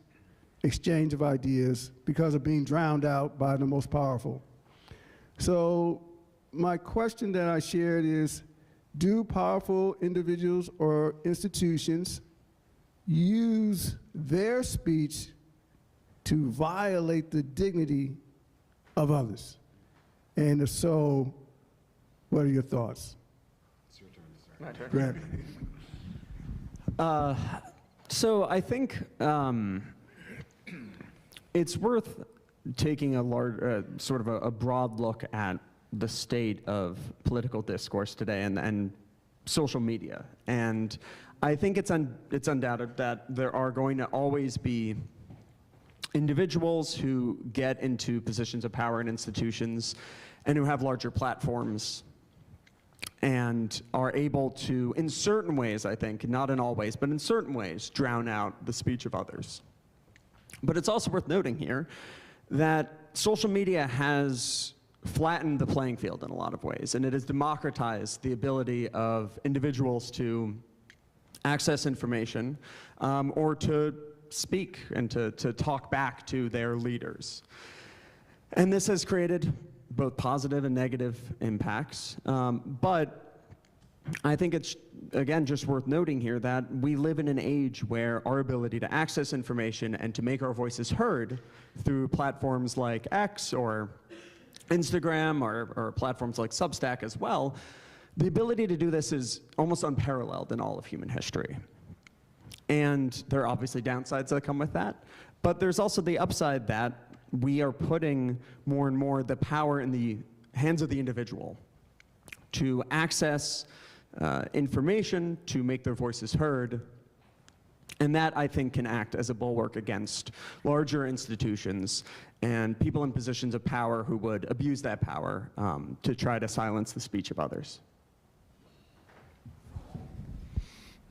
exchange of ideas because of being drowned out by the most powerful. So my question that I shared is, do powerful individuals or institutions use their speech to violate the dignity of others? And if so, what are your thoughts? It's your turn to start. My turn. Grant. So I think it's worth taking a large, sort of a broad look at the state of political discourse today and social media. And I think it's undoubted that there are going to always be individuals who get into positions of power in institutions and who have larger platforms and are able to, in certain ways, I think, not in all ways, but in certain ways, drown out the speech of others. But it's also worth noting here that social media has flattened the playing field in a lot of ways, and it has democratized the ability of individuals to access information or to speak and to talk back to their leaders. And this has created both positive and negative impacts, but I think it's, again, just worth noting here that we live in an age where our ability to access information and to make our voices heard through platforms like X or Instagram or platforms like Substack as well, the ability to do this is almost unparalleled in all of human history. And there are obviously downsides that come with that, But there's also the upside that we are putting more and more the power in the hands of the individual to access information, to make their voices heard. And that, I think, can act as a bulwark against larger institutions and people in positions of power who would abuse that power to try to silence the speech of others.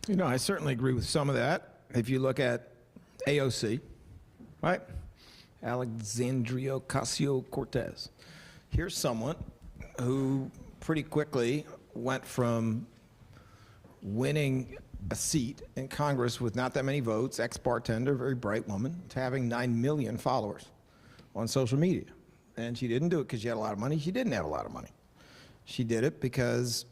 You know, I certainly agree with some of that. If you look at AOC, right? Alexandria Ocasio-Cortez. Here's someone who pretty quickly went from winning a seat in Congress with not that many votes, ex-bartender, very bright woman, to having 9 million followers on social media. And she didn't do it because she had a lot of money. She didn't have a lot of money. She did it because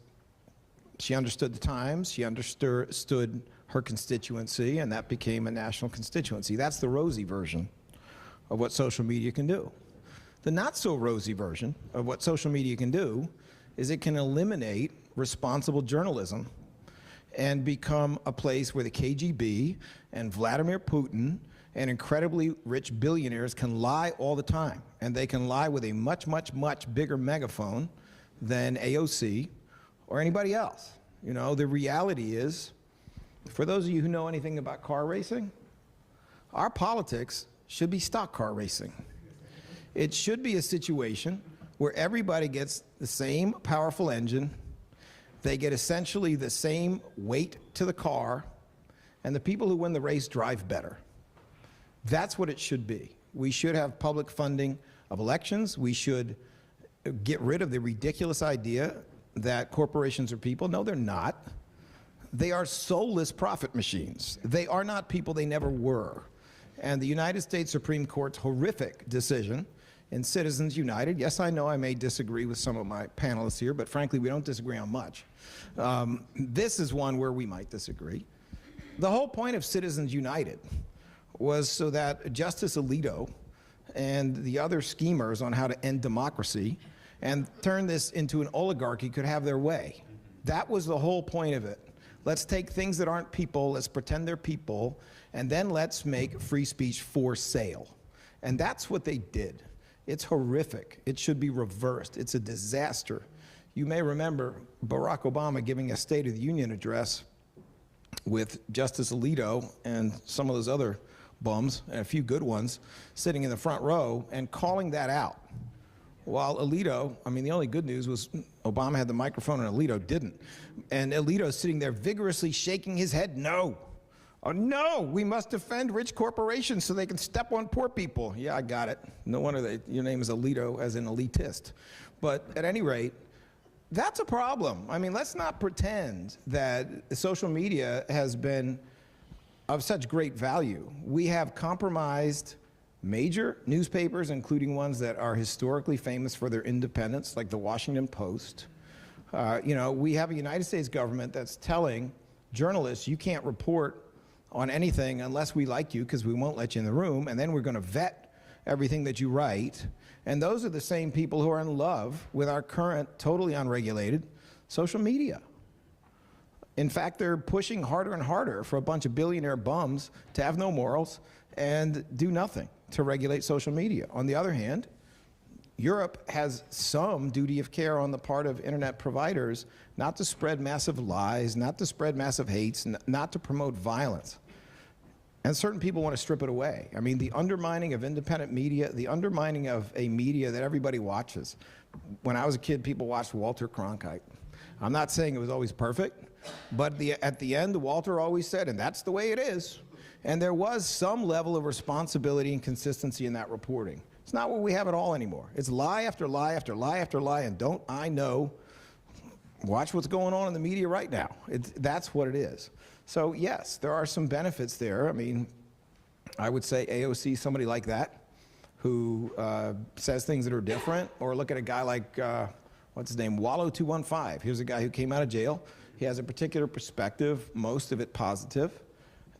she understood the times, she understood her constituency, and that became a national constituency. That's the rosy version of what social media can do. The not so rosy version of what social media can do is it can eliminate responsible journalism and become a place where the KGB and Vladimir Putin and incredibly rich billionaires can lie all the time. And they can lie with a much, much, much bigger megaphone than AOC or anybody else. You know, the reality is, for those of you who know anything about car racing, our politics should be stock car racing. It should be a situation where everybody gets the same powerful engine, they get essentially the same weight to the car, and the people who win the race drive better. That's what it should be. We should have public funding of elections. We should get rid of the ridiculous idea that corporations are people. No, they're not. They are soulless profit machines. They are not people, they never were. And the United States Supreme Court's horrific decision in Citizens United, yes, I know I may disagree with some of my panelists here, but frankly, we don't disagree on much. This is one where we might disagree. The whole point of Citizens United was so that Justice Alito and the other schemers on how to end democracy and turn this into an oligarchy could have their way. That was the whole point of it. Let's take things that aren't people, let's pretend they're people, and then let's make free speech for sale. And that's what they did. It's horrific. It should be reversed. It's a disaster. You may remember Barack Obama giving a State of the Union address with Justice Alito and some of those other bums, and a few good ones, sitting in the front row and calling that out. While Alito, I mean, the only good news was Obama had the microphone and Alito didn't. And Alito's sitting there vigorously shaking his head, no. Oh, no, we must defend rich corporations so they can step on poor people. Yeah, I got it. No wonder your name is Alito, as an elitist. But at any rate, that's a problem. I mean, let's not pretend that social media has been of such great value. We have compromised major newspapers, including ones that are historically famous for their independence, like the Washington Post. You know, we have a United States government that's telling journalists, you can't report on anything unless we like you, because we won't let you in the room, and then we're going to vet everything that you write. And those are the same people who are in love with our current, totally unregulated social media. In fact, they're pushing harder and harder for a bunch of billionaire bums to have no morals and do nothing to regulate social media. On the other hand, Europe has some duty of care on the part of internet providers not to spread massive lies, not to spread massive hates, not to promote violence. And certain people want to strip it away. I mean, the undermining of independent media, the undermining of a media that everybody watches. When I was a kid, people watched Walter Cronkite. I'm not saying it was always perfect, but at the end, Walter always said, and that's the way it is. And there was some level of responsibility and consistency in that reporting. It's not what we have at all anymore. It's lie after lie after lie after lie, and don't I know, watch what's going on in the media right now. That's what it is. So yes, there are some benefits there. I mean, I would say AOC, somebody like that, who says things that are different, or look at a guy like, what's his name, Wallow215. Here's a guy who came out of jail. He has a particular perspective, most of it positive,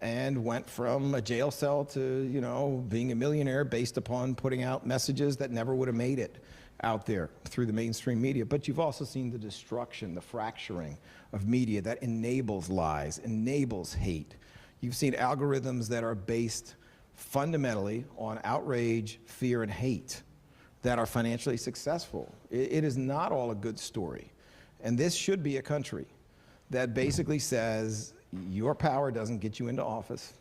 and went from a jail cell to, you know, being a millionaire based upon putting out messages that never would have made it out there through the mainstream media. But you've also seen the destruction, the fracturing of media that enables lies, enables hate. You've seen algorithms that are based fundamentally on outrage, fear, and hate that are financially successful. It is not all a good story. And this should be a country that basically says your power doesn't get you into office.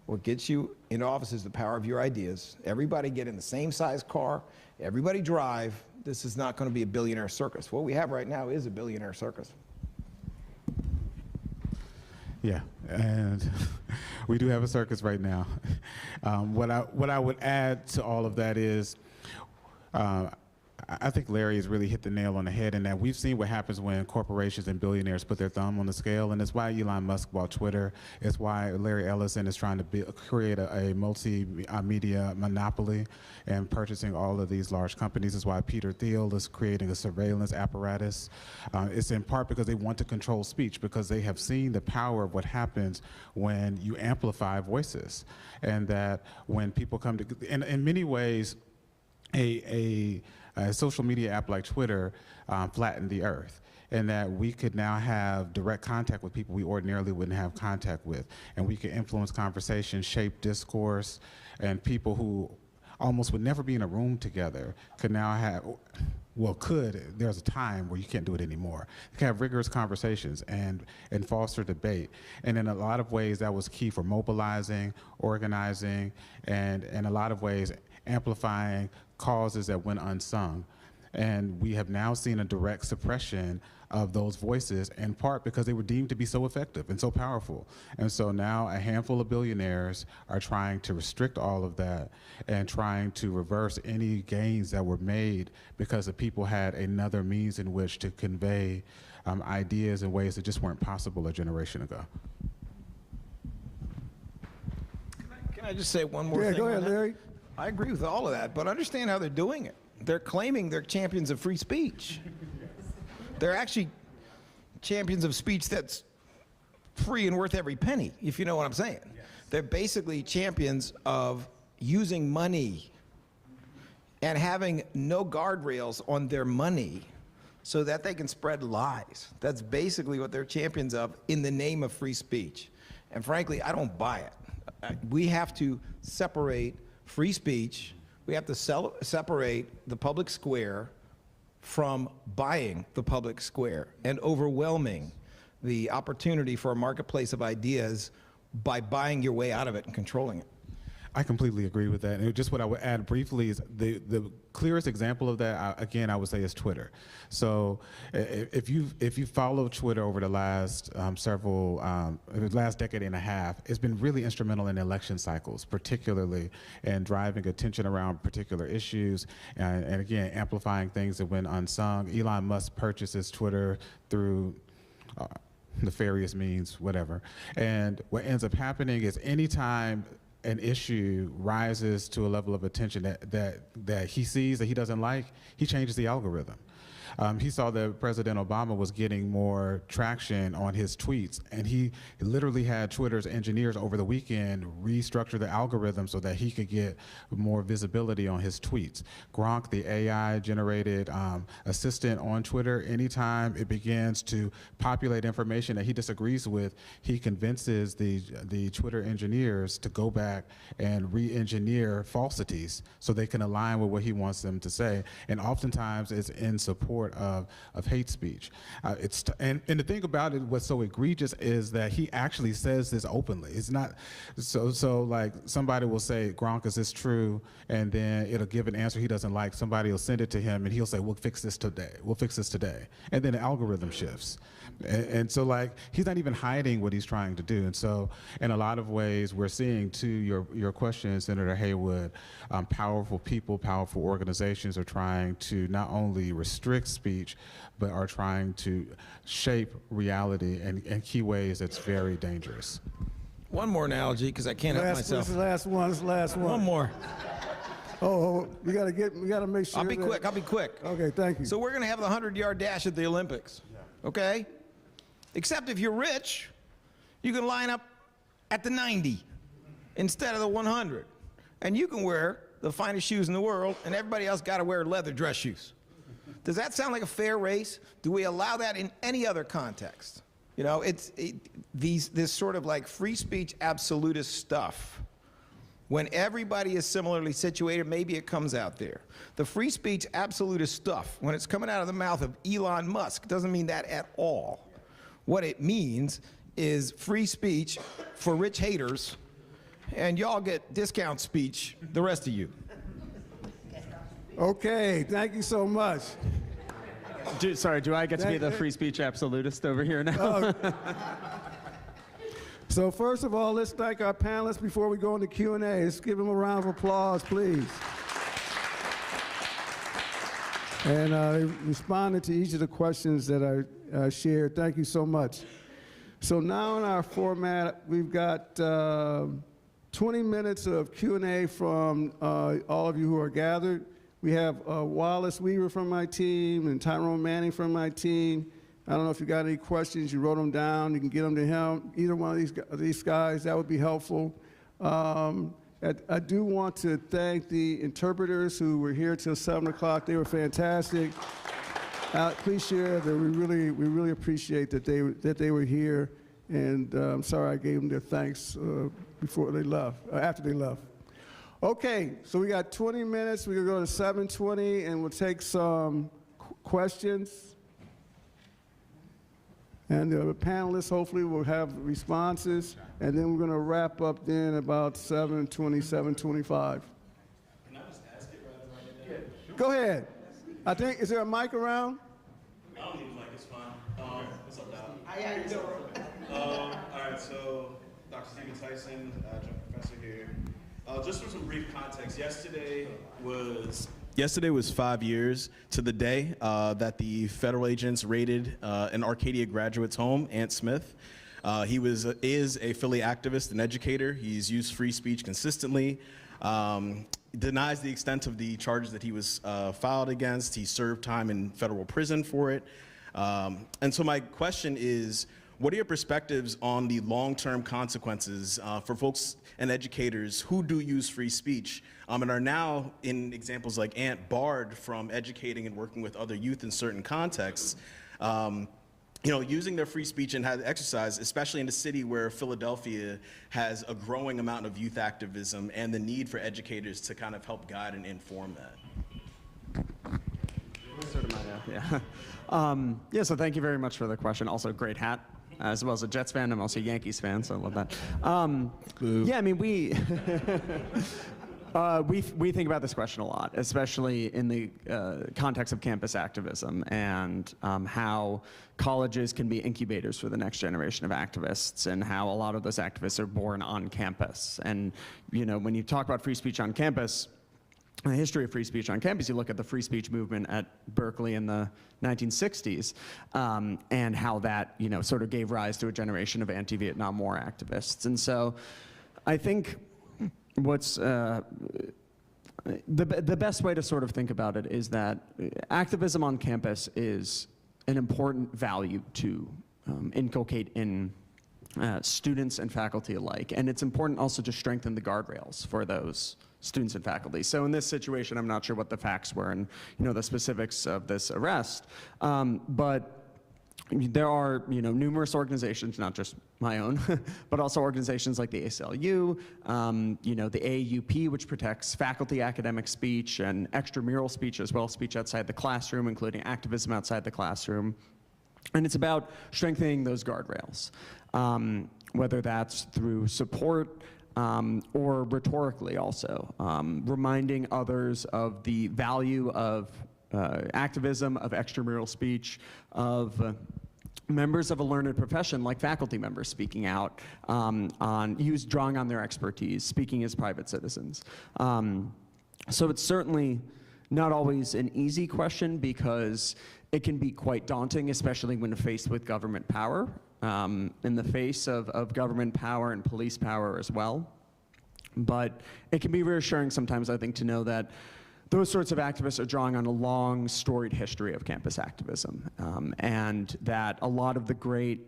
What gets you into office is the power of your ideas. Everybody get in the same size car. Everybody drive. This is not going to be a billionaire circus. What we have right now is a billionaire circus. Yeah, and we do have a circus right now. What I would add to all of that is, I think Larry has really hit the nail on the head in that we've seen what happens when corporations and billionaires put their thumb on the scale, and it's why Elon Musk bought Twitter. It's why Larry Ellison is trying to create a multimedia monopoly and purchasing all of these large companies. It's why Peter Thiel is creating a surveillance apparatus. It's in part because they want to control speech, because they have seen the power of what happens when you amplify voices, and that when people come to, in many ways, a social media app like Twitter flattened the earth, and that we could now have direct contact with people we ordinarily wouldn't have contact with, and we could influence conversation, shape discourse, and people who almost would never be in a room together could now have, there's a time where you can't do it anymore. You can have rigorous conversations and foster debate. And in a lot of ways, that was key for mobilizing, organizing, and in a lot of ways, amplifying causes that went unsung. And we have now seen a direct suppression of those voices, in part because they were deemed to be so effective and so powerful. And so now a handful of billionaires are trying to restrict all of that and trying to reverse any gains that were made because the people had another means in which to convey ideas in ways that just weren't possible a generation ago. Can I just say one more thing? Yeah, go ahead, Larry. I agree with all of that, but understand how they're doing it. They're claiming they're champions of free speech. They're actually champions of speech that's free and worth every penny, if you know what I'm saying. Yes. They're basically champions of using money and having no guardrails on their money so that they can spread lies. That's basically what they're champions of in the name of free speech. And frankly, I don't buy it. We have to separate free speech. We have to separate the public square from buying the public square and overwhelming the opportunity for a marketplace of ideas by buying your way out of it and controlling it. I completely agree with that. And just what I would add briefly is the clearest example of that, again, I would say is Twitter. So if you follow Twitter over the last last decade and a half, it's been really instrumental in election cycles, particularly in driving attention around particular issues and again, amplifying things that went unsung. Elon Musk purchases Twitter through nefarious means, whatever. And what ends up happening is anytime an issue rises to a level of attention that he sees that he doesn't like, he changes the algorithm. He saw that President Obama was getting more traction on his tweets, and he literally had Twitter's engineers over the weekend restructure the algorithm so that he could get more visibility on his tweets. Gronk, the AI-generated assistant on Twitter, anytime it begins to populate information that he disagrees with, he convinces the Twitter engineers to go back and re-engineer falsities so they can align with what he wants them to say. And oftentimes it's in support of hate speech. And the thing about it, what's so egregious is that he actually says this openly. It's not, so like somebody will say, Gronk, is this true? And then it'll give an answer he doesn't like. Somebody will send it to him and he'll say, we'll fix this today. We'll fix this today. And then the algorithm shifts. And so like, he's not even hiding what he's trying to do. And so in a lot of ways, we're seeing, to your question, Senator Haywood, powerful people, powerful organizations are trying to not only restrict speech, but are trying to shape reality in key ways that's very dangerous. One more analogy, because I can't help myself. This is the last one. This is the last one. One more. Oh, we gotta make sure. I'll be quick. I'll be quick. Okay, thank you. So we're going to have the 100-yard dash at the Olympics. Okay? Except if you're rich, you can line up at the 90 instead of the 100. And you can wear the finest shoes in the world, and everybody else got to wear leather dress shoes. Does that sound like a fair race? Do we allow that in any other context? You know, this sort of like free speech absolutist stuff When everybody is similarly situated, maybe it comes out there. The free speech absolutist stuff, when it's coming out of the mouth of Elon Musk, doesn't mean that at all. What it means is free speech for rich haters, and y'all get discount speech, the rest of you. Okay, thank you so much. Sorry, do I get to be the free speech absolutist over here now? So first of all, let's thank our panelists before we go into Q&A. Let's give them a round of applause, please. And they responded to each of the questions that I shared. Thank you so much. So now in our format, we've got 20 minutes of Q&A from all of you who are gathered. We have Wallace Weaver from my team and Tyrone Manning from my team. I don't know if you got any questions, you wrote them down, you can get them to him. Either one of these guys, that would be helpful. I do want to thank the interpreters who were here till 7 o'clock. They were fantastic. Please share that we really appreciate that they were here. And I'm sorry I gave them their thanks before they left, after they left. Okay, so we got 20 minutes. We're gonna go to 7:20 and we'll take some questions. And the panelists hopefully will have responses, and then we're going to wrap up then about 7:20, 7:25. Can I just ask it rather than write it down? Go ahead. I think, is there a mic around? I don't need a mic, it's fine. What's up, Doc? How you doing? All right, so Dr. Stephen Tyson, adjunct professor here. Just for some brief context, yesterday was 5 years to the day that the federal agents raided an Arcadia graduate's home, Ant Smith. He is a Philly activist and educator. He's used free speech consistently, denies the extent of the charges that he was filed against. He served time in federal prison for it. And so my question is, what are your perspectives on the long-term consequences for folks and educators who do use free speech and are now, in examples like Ant, barred from educating and working with other youth in certain contexts, using their free speech and how to exercise, especially in a city where Philadelphia has a growing amount of youth activism and the need for educators to kind of help guide and inform that? Yeah, so thank you very much for the question. Also, great hat. As well as a Jets fan, I'm also a Yankees fan, so I love that. Yeah, I mean, we think about this question a lot, especially in the context of campus activism and how colleges can be incubators for the next generation of activists, and how a lot of those activists are born on campus. And when you talk about free speech on campus, the history of free speech on campus, you look at the free speech movement at Berkeley in the 1960s, and how that sort of gave rise to a generation of anti-Vietnam War activists. And so I think what's the best way to sort of think about it is that activism on campus is an important value to inculcate in students and faculty alike. And it's important also to strengthen the guardrails for those students and faculty. So in this situation, I'm not sure what the facts were and the specifics of this arrest, but there are numerous organizations, not just my own, but also organizations like the ACLU, the AAUP, which protects faculty academic speech and extramural speech as well, speech outside the classroom, including activism outside the classroom. And it's about strengthening those guardrails, whether that's through support, or rhetorically also, reminding others of the value of activism, of extramural speech, of members of a learned profession like faculty members speaking out drawing on their expertise, speaking as private citizens. So it's certainly not always an easy question because it can be quite daunting, especially when faced with government power. In the face of government power and police power as well. But it can be reassuring sometimes, I think, to know that those sorts of activists are drawing on a long, storied history of campus activism, and that a lot of the great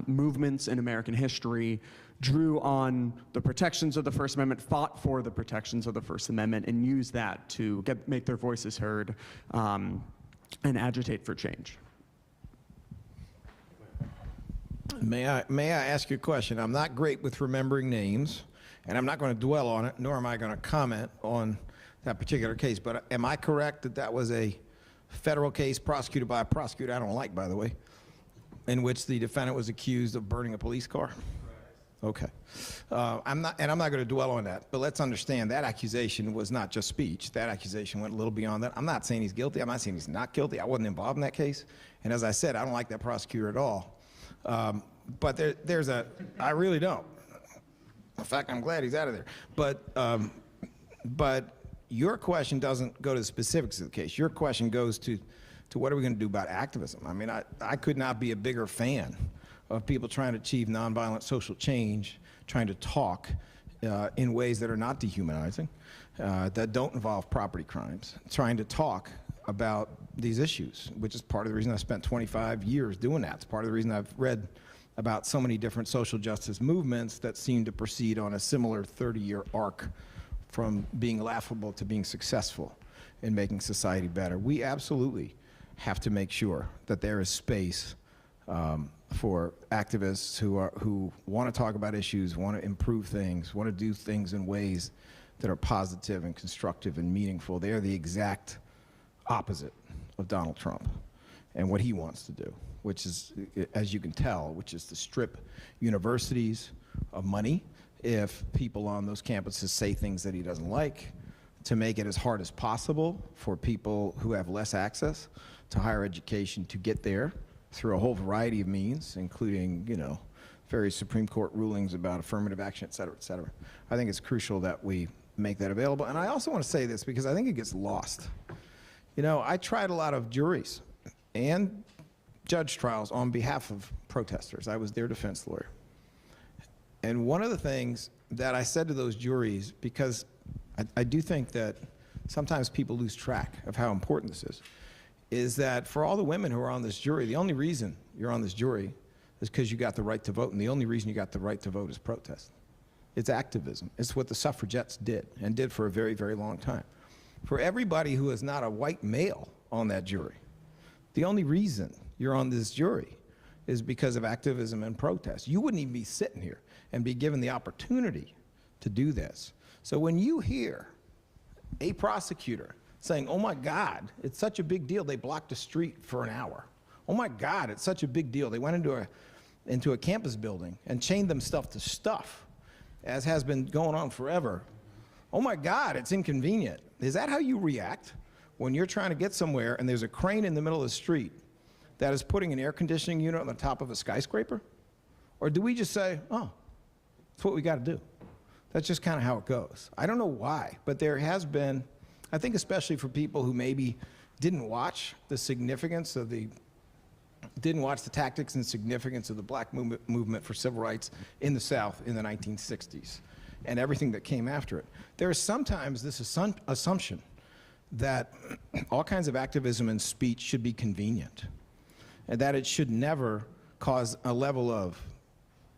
movements in American history drew on the protections of the First Amendment, fought for the protections of the First Amendment, and used that to make their voices heard and agitate for change. May I ask you a question? I'm not great with remembering names, And I'm not going to dwell on it, nor am I going to comment on that particular case. But am I correct that that was a federal case prosecuted by a prosecutor I don't like, by the way, in which the defendant was accused of burning a police car? Okay. I'm not going to dwell on that, but let's understand that accusation was not just speech. That accusation went a little beyond that. I'm not saying he's guilty. I'm not saying he's not guilty. I wasn't involved in that case. And as I said, I don't like that prosecutor at all. But I really don't. In fact, I'm glad he's out of there. But your question doesn't go to the specifics of the case. Your question goes to what are we going to do about activism? I mean, I could not be a bigger fan of people trying to achieve nonviolent social change, trying to talk in ways that are not dehumanizing, that don't involve property crimes, trying to talk about these issues, which is part of the reason I spent 25 years doing that. It's part of the reason I've read about so many different social justice movements that seem to proceed on a similar 30-year arc from being laughable to being successful in making society better. We absolutely have to make sure that there is space for activists who want to talk about issues, want to improve things, want to do things in ways that are positive and constructive and meaningful. They are the exact opposite of Donald Trump and what he wants to do, which is, as you can tell, which is to strip universities of money if people on those campuses say things that he doesn't like, to make it as hard as possible for people who have less access to higher education to get there through a whole variety of means, including, various Supreme Court rulings about affirmative action, et cetera, et cetera. I think it's crucial that we make that available. And I also want to say this because I think it gets lost. I tried a lot of juries and judge trials on behalf of protesters. I was their defense lawyer. And one of the things that I said to those juries, because I do think that sometimes people lose track of how important this is that for all the women who are on this jury, the only reason you're on this jury is because you got the right to vote, and the only reason you got the right to vote is protest. It's activism. It's what the suffragettes did, and did for a very, very long time. For everybody who is not a white male on that jury, the only reason you're on this jury is because of activism and protest. You wouldn't even be sitting here and be given the opportunity to do this. So when you hear a prosecutor saying, oh my God, it's such a big deal, they blocked a street for an hour. Oh my God, it's such a big deal. They went into a campus building and chained them stuff to stuff, as has been going on forever. Oh my God, it's inconvenient. Is that how you react when you're trying to get somewhere and there's a crane in the middle of the street that is putting an air conditioning unit on the top of a skyscraper? Or do we just say, oh, that's what we got to do? That's just kind of how it goes. I don't know why, but there has been, I think especially for people who maybe didn't watch the significance of didn't watch the tactics and significance of the black movement for civil rights in the South in the 1960s and everything that came after it. There is sometimes this assumption that all kinds of activism and speech should be convenient, and that it should never cause a level of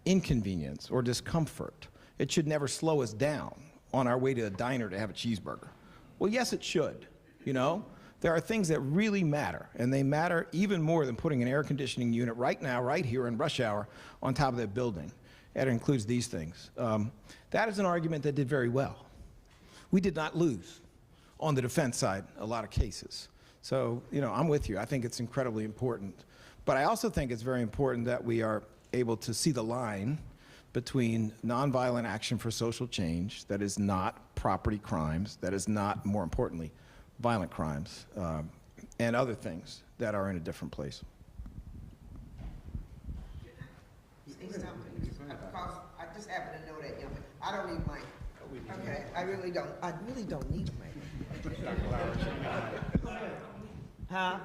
inconvenience or discomfort. It should never slow us down on our way to a diner to have a cheeseburger. Well, yes, it should, There are things that really matter, and they matter even more than putting an air conditioning unit right now, right here in rush hour, on top of that building. That includes these things. That is an argument that did very well. We did not lose on the defense side a lot of cases. So, I'm with you. I think it's incredibly important. But I also think it's very important that we are able to see the line between nonviolent action for social change that is not property crimes, that is not, more importantly, violent crimes, and other things that are in a different place. Say something, because I just happen to know that young man. I don't need mine. Okay, I really don't need mine. Huh?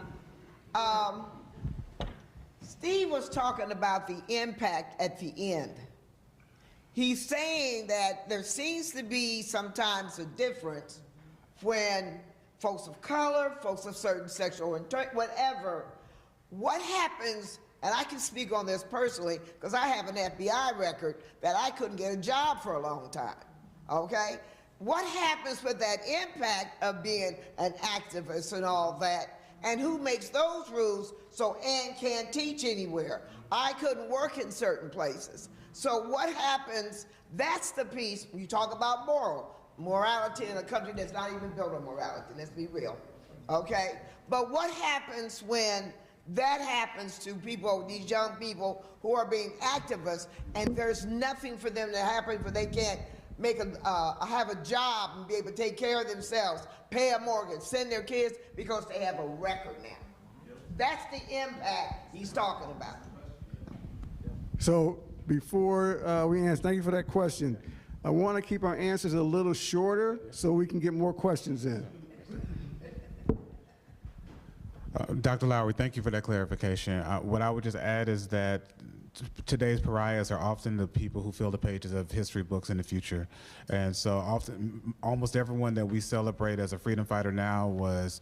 Steve was talking about the impact at the end. He's saying that there seems to be sometimes a difference when folks of color, folks of certain sexual orientation, whatever, what happens, and I can speak on this personally because I have an FBI record that I couldn't get a job for a long time, okay? What happens with that impact of being an activist and all that, And who makes those rules so Ann can't teach anywhere? I couldn't work in certain places. So what happens, that's the piece, you talk about morality in a country that's not even built on morality, let's be real, okay? But what happens when that happens to people, these young people who are being activists, and there's nothing for them to happen, for they can't make have a job and be able to take care of themselves, pay a mortgage, send their kids because they have a record now. That's the impact he's talking about. So before we answer, thank you for that question. I want to keep our answers a little shorter so we can get more questions in. Dr. Lowry, thank you for that clarification. What I would just add is that today's pariahs are often the people who fill the pages of history books in the future. And so often, almost everyone that we celebrate as a freedom fighter now was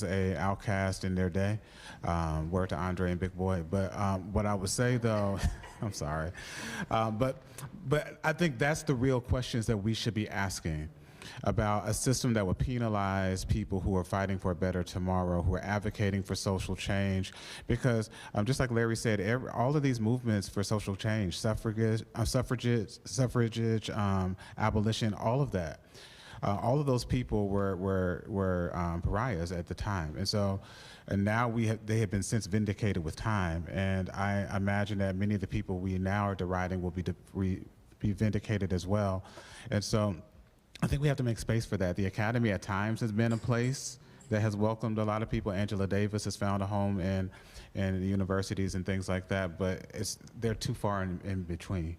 a outcast in their day. Word to Andre and Big Boy. But what I would say though, I'm sorry, but I think that's the real questions that we should be asking about a system that would penalize people who are fighting for a better tomorrow, who are advocating for social change. Because just like Larry said, all of these movements for social change, suffrage, abolition, all of that, all of those people were pariahs at the time. And so, and now they have been since vindicated with time. And I imagine that many of the people we now are deriding will be vindicated as well. And so, I think we have to make space for that. The Academy at times has been a place that has welcomed a lot of people. Angela Davis has found a home in the universities and things like that, but they're too far in between,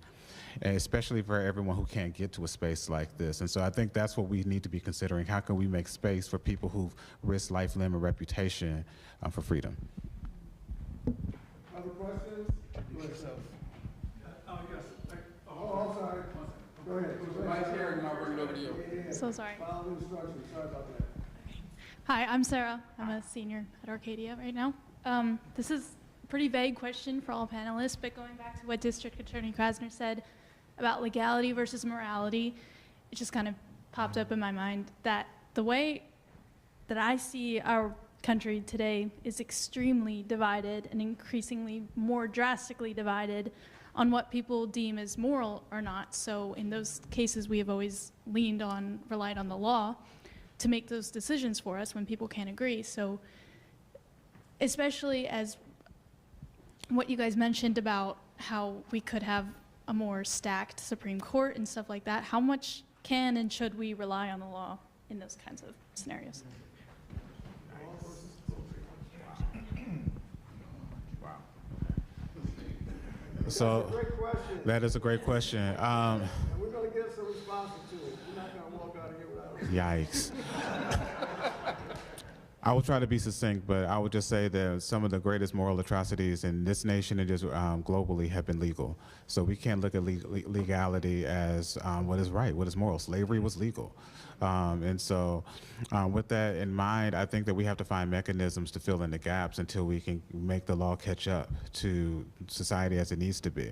and especially for everyone who can't get to a space like this. And so I think that's what we need to be considering. How can we make space for people who've risked life, limb, and reputation for freedom? Other questions? Oh, I'm sorry. Go ahead. Vice Chair, and I'll bring it over to you. So sorry. Follow the instructions. Sorry about that. Hi, I'm Sarah. I'm a senior at Arcadia right now. This is a pretty vague question for all panelists, but going back to what District Attorney Krasner said about legality versus morality, it just kind of popped up in my mind that the way that I see our country today is extremely divided and increasingly more drastically divided on what people deem as moral or not. So in those cases, we have always relied on the law to make those decisions for us when people can't agree. So especially as what you guys mentioned about how we could have a more stacked Supreme Court and stuff like that, how much can and should we rely on the law in those kinds of scenarios? So that is a great question. And we're going to get some responses to it. We're not going to walk out of here without it. Yikes. I will try to be succinct, but I would just say that some of the greatest moral atrocities in this nation and just globally have been legal. So we can't look at legality as what is right, what is moral. Slavery was legal. And so with that in mind, I think that we have to find mechanisms to fill in the gaps until we can make the law catch up to society as it needs to be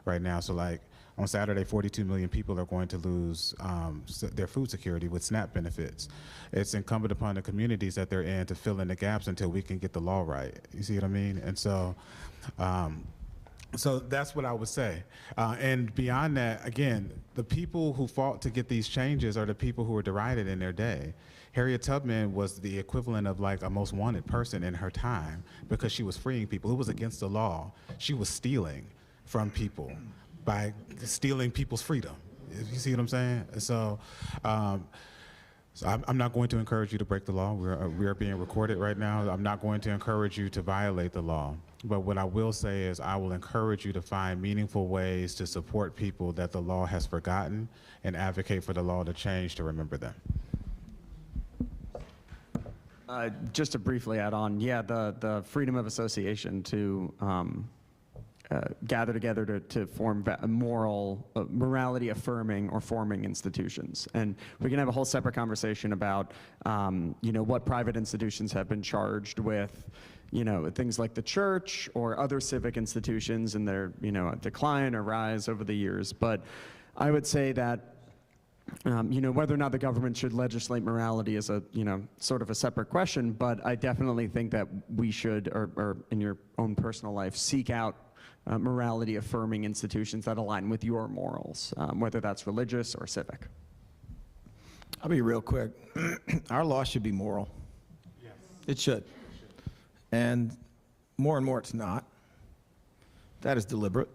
right now. So like on Saturday, 42 million people are going to lose their food security with SNAP benefits. It's incumbent upon the communities that they're in to fill in the gaps until we can get the law right. You see what I mean? And so, so that's what I would say. And beyond that, again, the people who fought to get these changes are the people who were derided in their day. Harriet Tubman was the equivalent of like a most wanted person in her time because she was freeing people. It was against the law. She was stealing from people by stealing people's freedom. You see what I'm saying? So, so I'm not going to encourage you to break the law. We are being recorded right now. I'm not going to encourage you to violate the law. But what I will say is I will encourage you to find meaningful ways to support people that the law has forgotten and advocate for the law to change to remember them. Just to briefly add on, yeah, the freedom of association to gather together to form morality affirming or forming institutions. And we can have a whole separate conversation about, what private institutions have been charged with, things like the church or other civic institutions and their, decline or rise over the years. But I would say that Whether or not the government should legislate morality is a, sort of a separate question, but I definitely think that we should, or in your own personal life, seek out morality affirming institutions that align with your morals, whether that's religious or civic. I'll be real quick. Our law should be moral. Yes. It should. And more it's not. That is deliberate.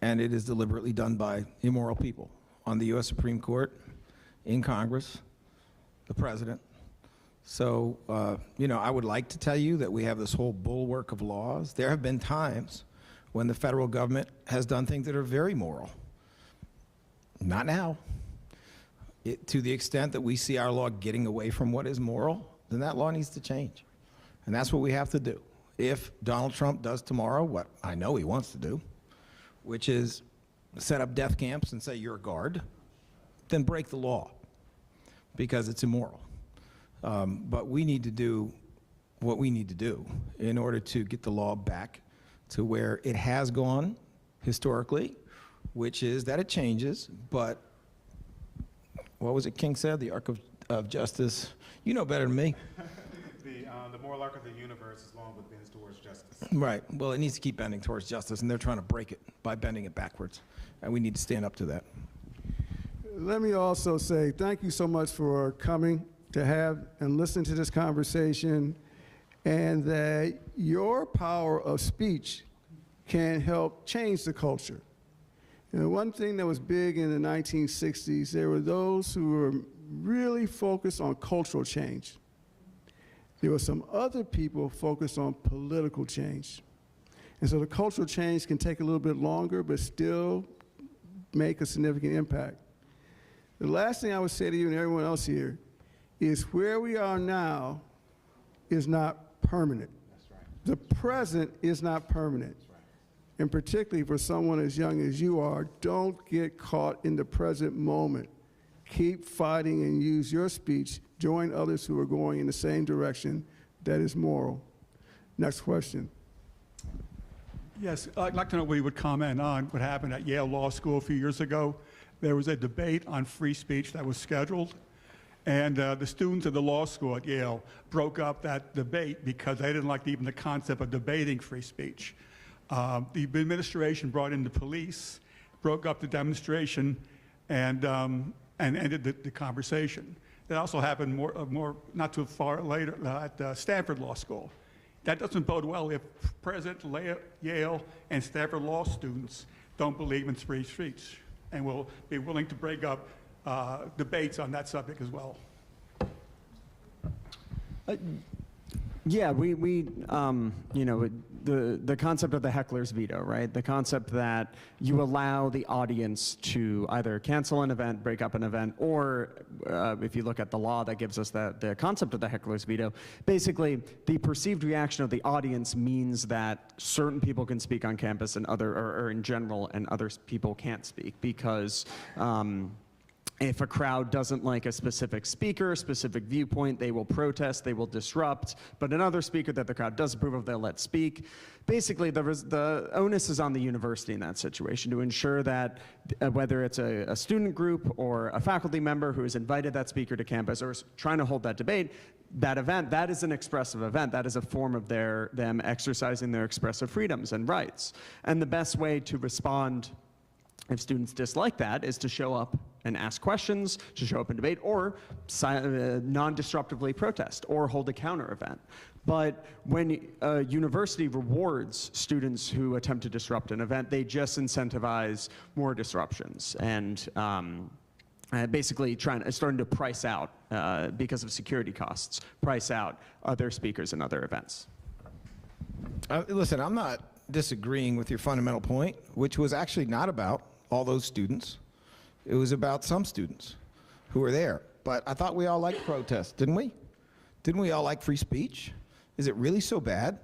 And it is deliberately done by immoral people on the U.S. Supreme Court, in Congress, the president. So, I would like to tell you that we have this whole bulwark of laws. There have been times when the federal government has done things that are very moral. Not now. To the extent that we see our law getting away from what is moral, then that law needs to change. And that's what we have to do. If Donald Trump does tomorrow what I know he wants to do, which is set up death camps and say you're a guard, then break the law because it's immoral. But we need to do what we need to do in order to get the law back to where it has gone historically, which is that it changes, but what was it King said? The arc of justice. You know better than me. The moral arc of the universe is long but bends towards justice. Right. Well, it needs to keep bending towards justice, and they're trying to break it by bending it backwards. And we need to stand up to that. Let me also say thank you so much for coming to have and listen to this conversation, and that your power of speech can help change the culture. One thing that was big in the 1960s, there were those who were really focused on cultural change. There were some other people focused on political change. And so the cultural change can take a little bit longer, but still make a significant impact. The last thing I would say to you and everyone else here is where we are now is not permanent. That's right. The present is not permanent. That's right. And particularly for someone as young as you are, don't get caught in the present moment. Keep fighting and use your speech. Join others who are going in the same direction that is moral. Next question. Yes, I'd like to know whether you would comment on what happened at Yale Law School a few years ago. There was a debate on free speech that was scheduled, and the students of the law school at Yale broke up that debate because they didn't like even the concept of debating free speech. The administration brought in the police, broke up the demonstration, and ended the conversation. That also happened more not too far later at Stanford Law School. That doesn't bode well if President Yale and Stanford Law students don't believe in free speech and will be willing to break up debates on that subject as well. Yeah, the concept of the heckler's veto, right? The concept that you allow the audience to either cancel an event, break up an event, or if you look at the law that gives us the concept of the heckler's veto, basically the perceived reaction of the audience means that certain people can speak on campus and or in general, and other people can't speak because if a crowd doesn't like a specific speaker, a specific viewpoint, they will protest, they will disrupt, but another speaker that the crowd does approve of, they'll let speak. Basically, the onus is on the university in that situation to ensure that whether it's a student group or a faculty member who has invited that speaker to campus or is trying to hold that debate, that event, that is an expressive event. That is a form of them exercising their expressive freedoms and rights. And the best way to respond if students dislike that is to show up and ask questions, to show up and debate, or non-disruptively protest, or hold a counter event. But when a university rewards students who attempt to disrupt an event, they just incentivize more disruptions and basically starting to price out, because of security costs, price out other speakers and other events. Listen, I'm not disagreeing with your fundamental point, which was actually not about all those students. It was about some students who were there. But I thought we all liked protests, didn't we? Didn't we all like free speech? Is it really so bad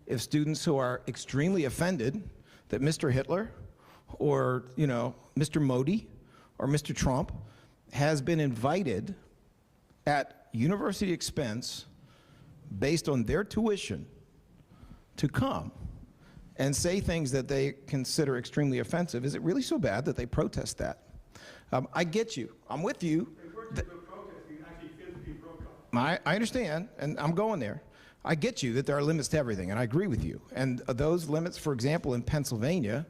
if students who are extremely offended that Mr. Hitler or, Mr. Modi or Mr. Trump has been invited at university expense based on their tuition to come and say things that they consider extremely offensive? Is it really so bad that they protest that? I get you. I'm with you. I understand, and I'm going there. I get you that there are limits to everything, and I agree with you. And those limits, for example, in Pennsylvania,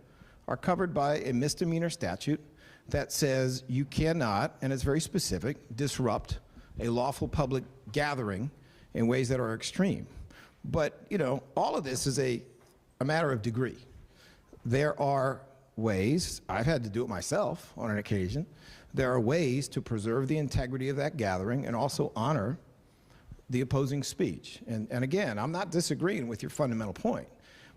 are covered by a misdemeanor statute that says you cannot, and it's very specific, disrupt a lawful public gathering in ways that are extreme. But, you know, all of this is a matter of degree. There are ways, I've had to do it myself on an occasion, there are ways to preserve the integrity of that gathering and also honor the opposing speech. And again, I'm not disagreeing with your fundamental point,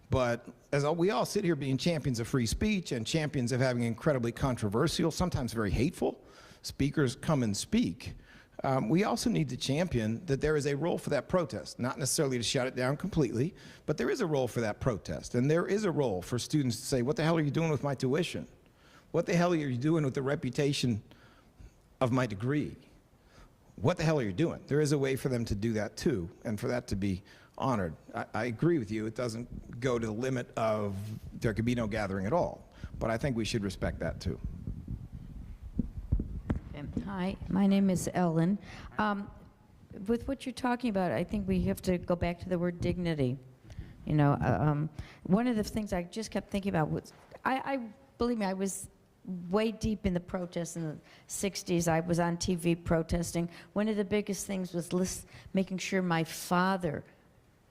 but as we all sit here being champions of free speech and champions of having incredibly controversial, sometimes very hateful speakers come and speak, we also need to champion that there is a role for that protest, not necessarily to shut it down completely, but there is a role for that protest. And there is a role for students to say, what the hell are you doing with my tuition? What the hell are you doing with the reputation of my degree? What the hell are you doing? There is a way for them to do that too, and for that to be honored. I agree with you. It doesn't go to the limit of there could be no gathering at all, but I think we should respect that too. Hi, my name is Ellen. With what you're talking about, I think we have to go back to the word dignity. You know, one of the things I just kept thinking about was, believe me, I was way deep in the protests in the 60s. I was on TV protesting. One of the biggest things was making sure my father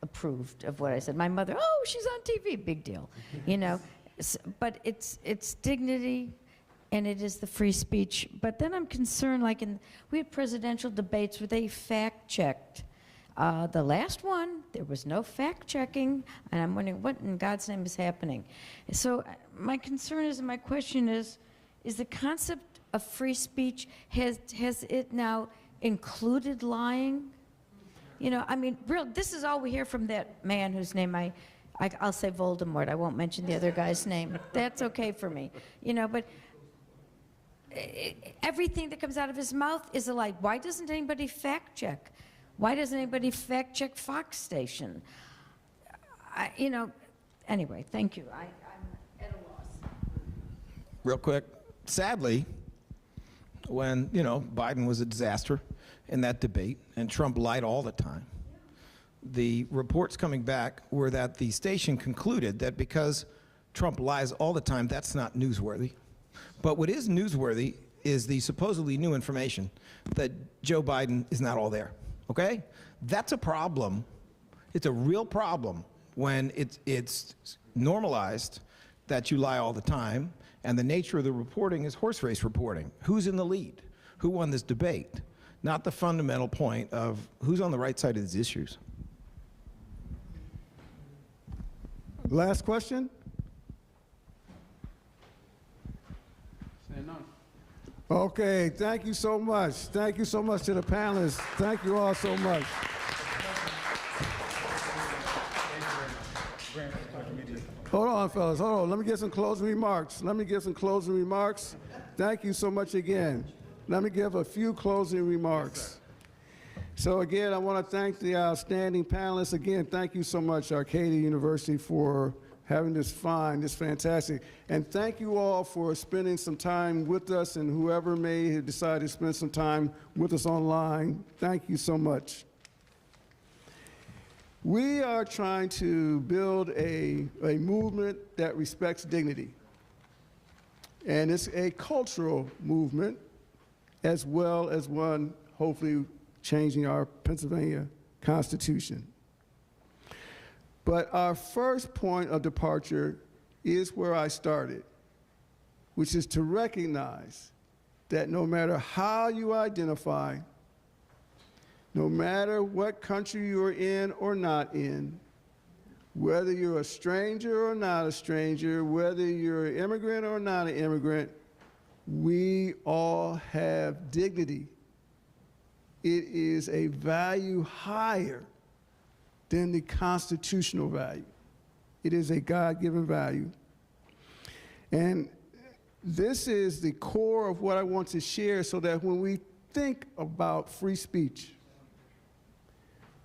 approved of what I said. My mother, oh, she's on TV, big deal, you know. But it's dignity, and it is the free speech. But then I'm concerned, like we had presidential debates where they fact-checked. The last one, there was no fact-checking, and I'm wondering what in God's name is happening. So my concern is, and my question is the concept of free speech, has it now included lying? You know, I mean, this is all we hear from that man whose name I'll say Voldemort. I won't mention the other guy's name. That's okay for me. You know, but everything that comes out of his mouth is a lie. Why doesn't anybody fact check? Why doesn't anybody fact check Fox Station? You know, anyway, thank you. I'm at a loss. Real quick, sadly, when, you know, Biden was a disaster in that debate and Trump lied all the time, the reports coming back were that the station concluded that because Trump lies all the time, that's not newsworthy. But what is newsworthy is the supposedly new information that Joe Biden is not all there, okay? That's a problem. It's a real problem when it's normalized that you lie all the time, and the nature of the reporting is horse race reporting. Who's in the lead? Who won this debate? Not the fundamental point of who's on the right side of these issues. Last question? Saying none. Okay, thank you so much. Thank you so much to the panelists. Thank you all so much. Hold on, fellas, hold on. Let me get some closing remarks. Thank you so much again. Let me give a few closing remarks. So again, I want to thank the outstanding panelists. Again, thank you so much, Arcadia University, for having this fantastic. And thank you all for spending some time with us, and whoever may have decided to spend some time with us online, thank you so much. We are trying to build a movement that respects dignity. And it's a cultural movement, as well as one, hopefully, changing our Pennsylvania Constitution. But our first point of departure is where I started, which is to recognize that no matter how you identify, no matter what country you're in or not in, whether you're a stranger or not a stranger, whether you're an immigrant or not an immigrant, we all have dignity. It is a value higher than the constitutional value. It is a God-given value. And this is the core of what I want to share, so that when we think about free speech,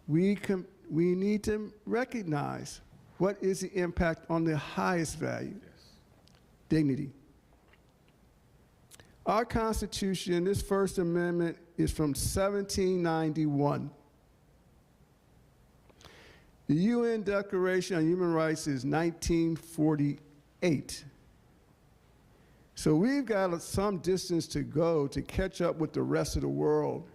we need to recognize what is the impact on the highest value, dignity. Our Constitution, this First Amendment, is from 1791. The UN Declaration on Human Rights is 1948. So we've got some distance to go to catch up with the rest of the world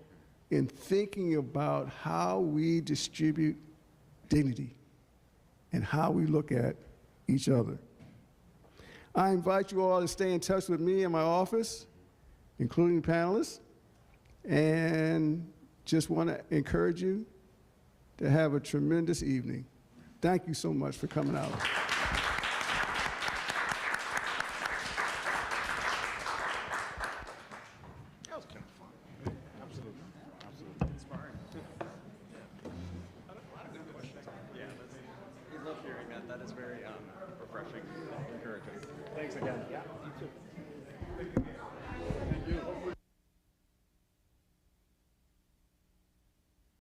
in thinking about how we distribute dignity and how we look at each other. I invite you all to stay in touch with me in my office, including panelists, and just want to encourage you to have a tremendous evening. Thank you so much for coming out. That was kind of fun. Absolutely. Absolutely. Inspiring. A lot of good questions. Yeah, we love hearing that. That is very refreshing and encouraging. Thanks again. Yeah, you too.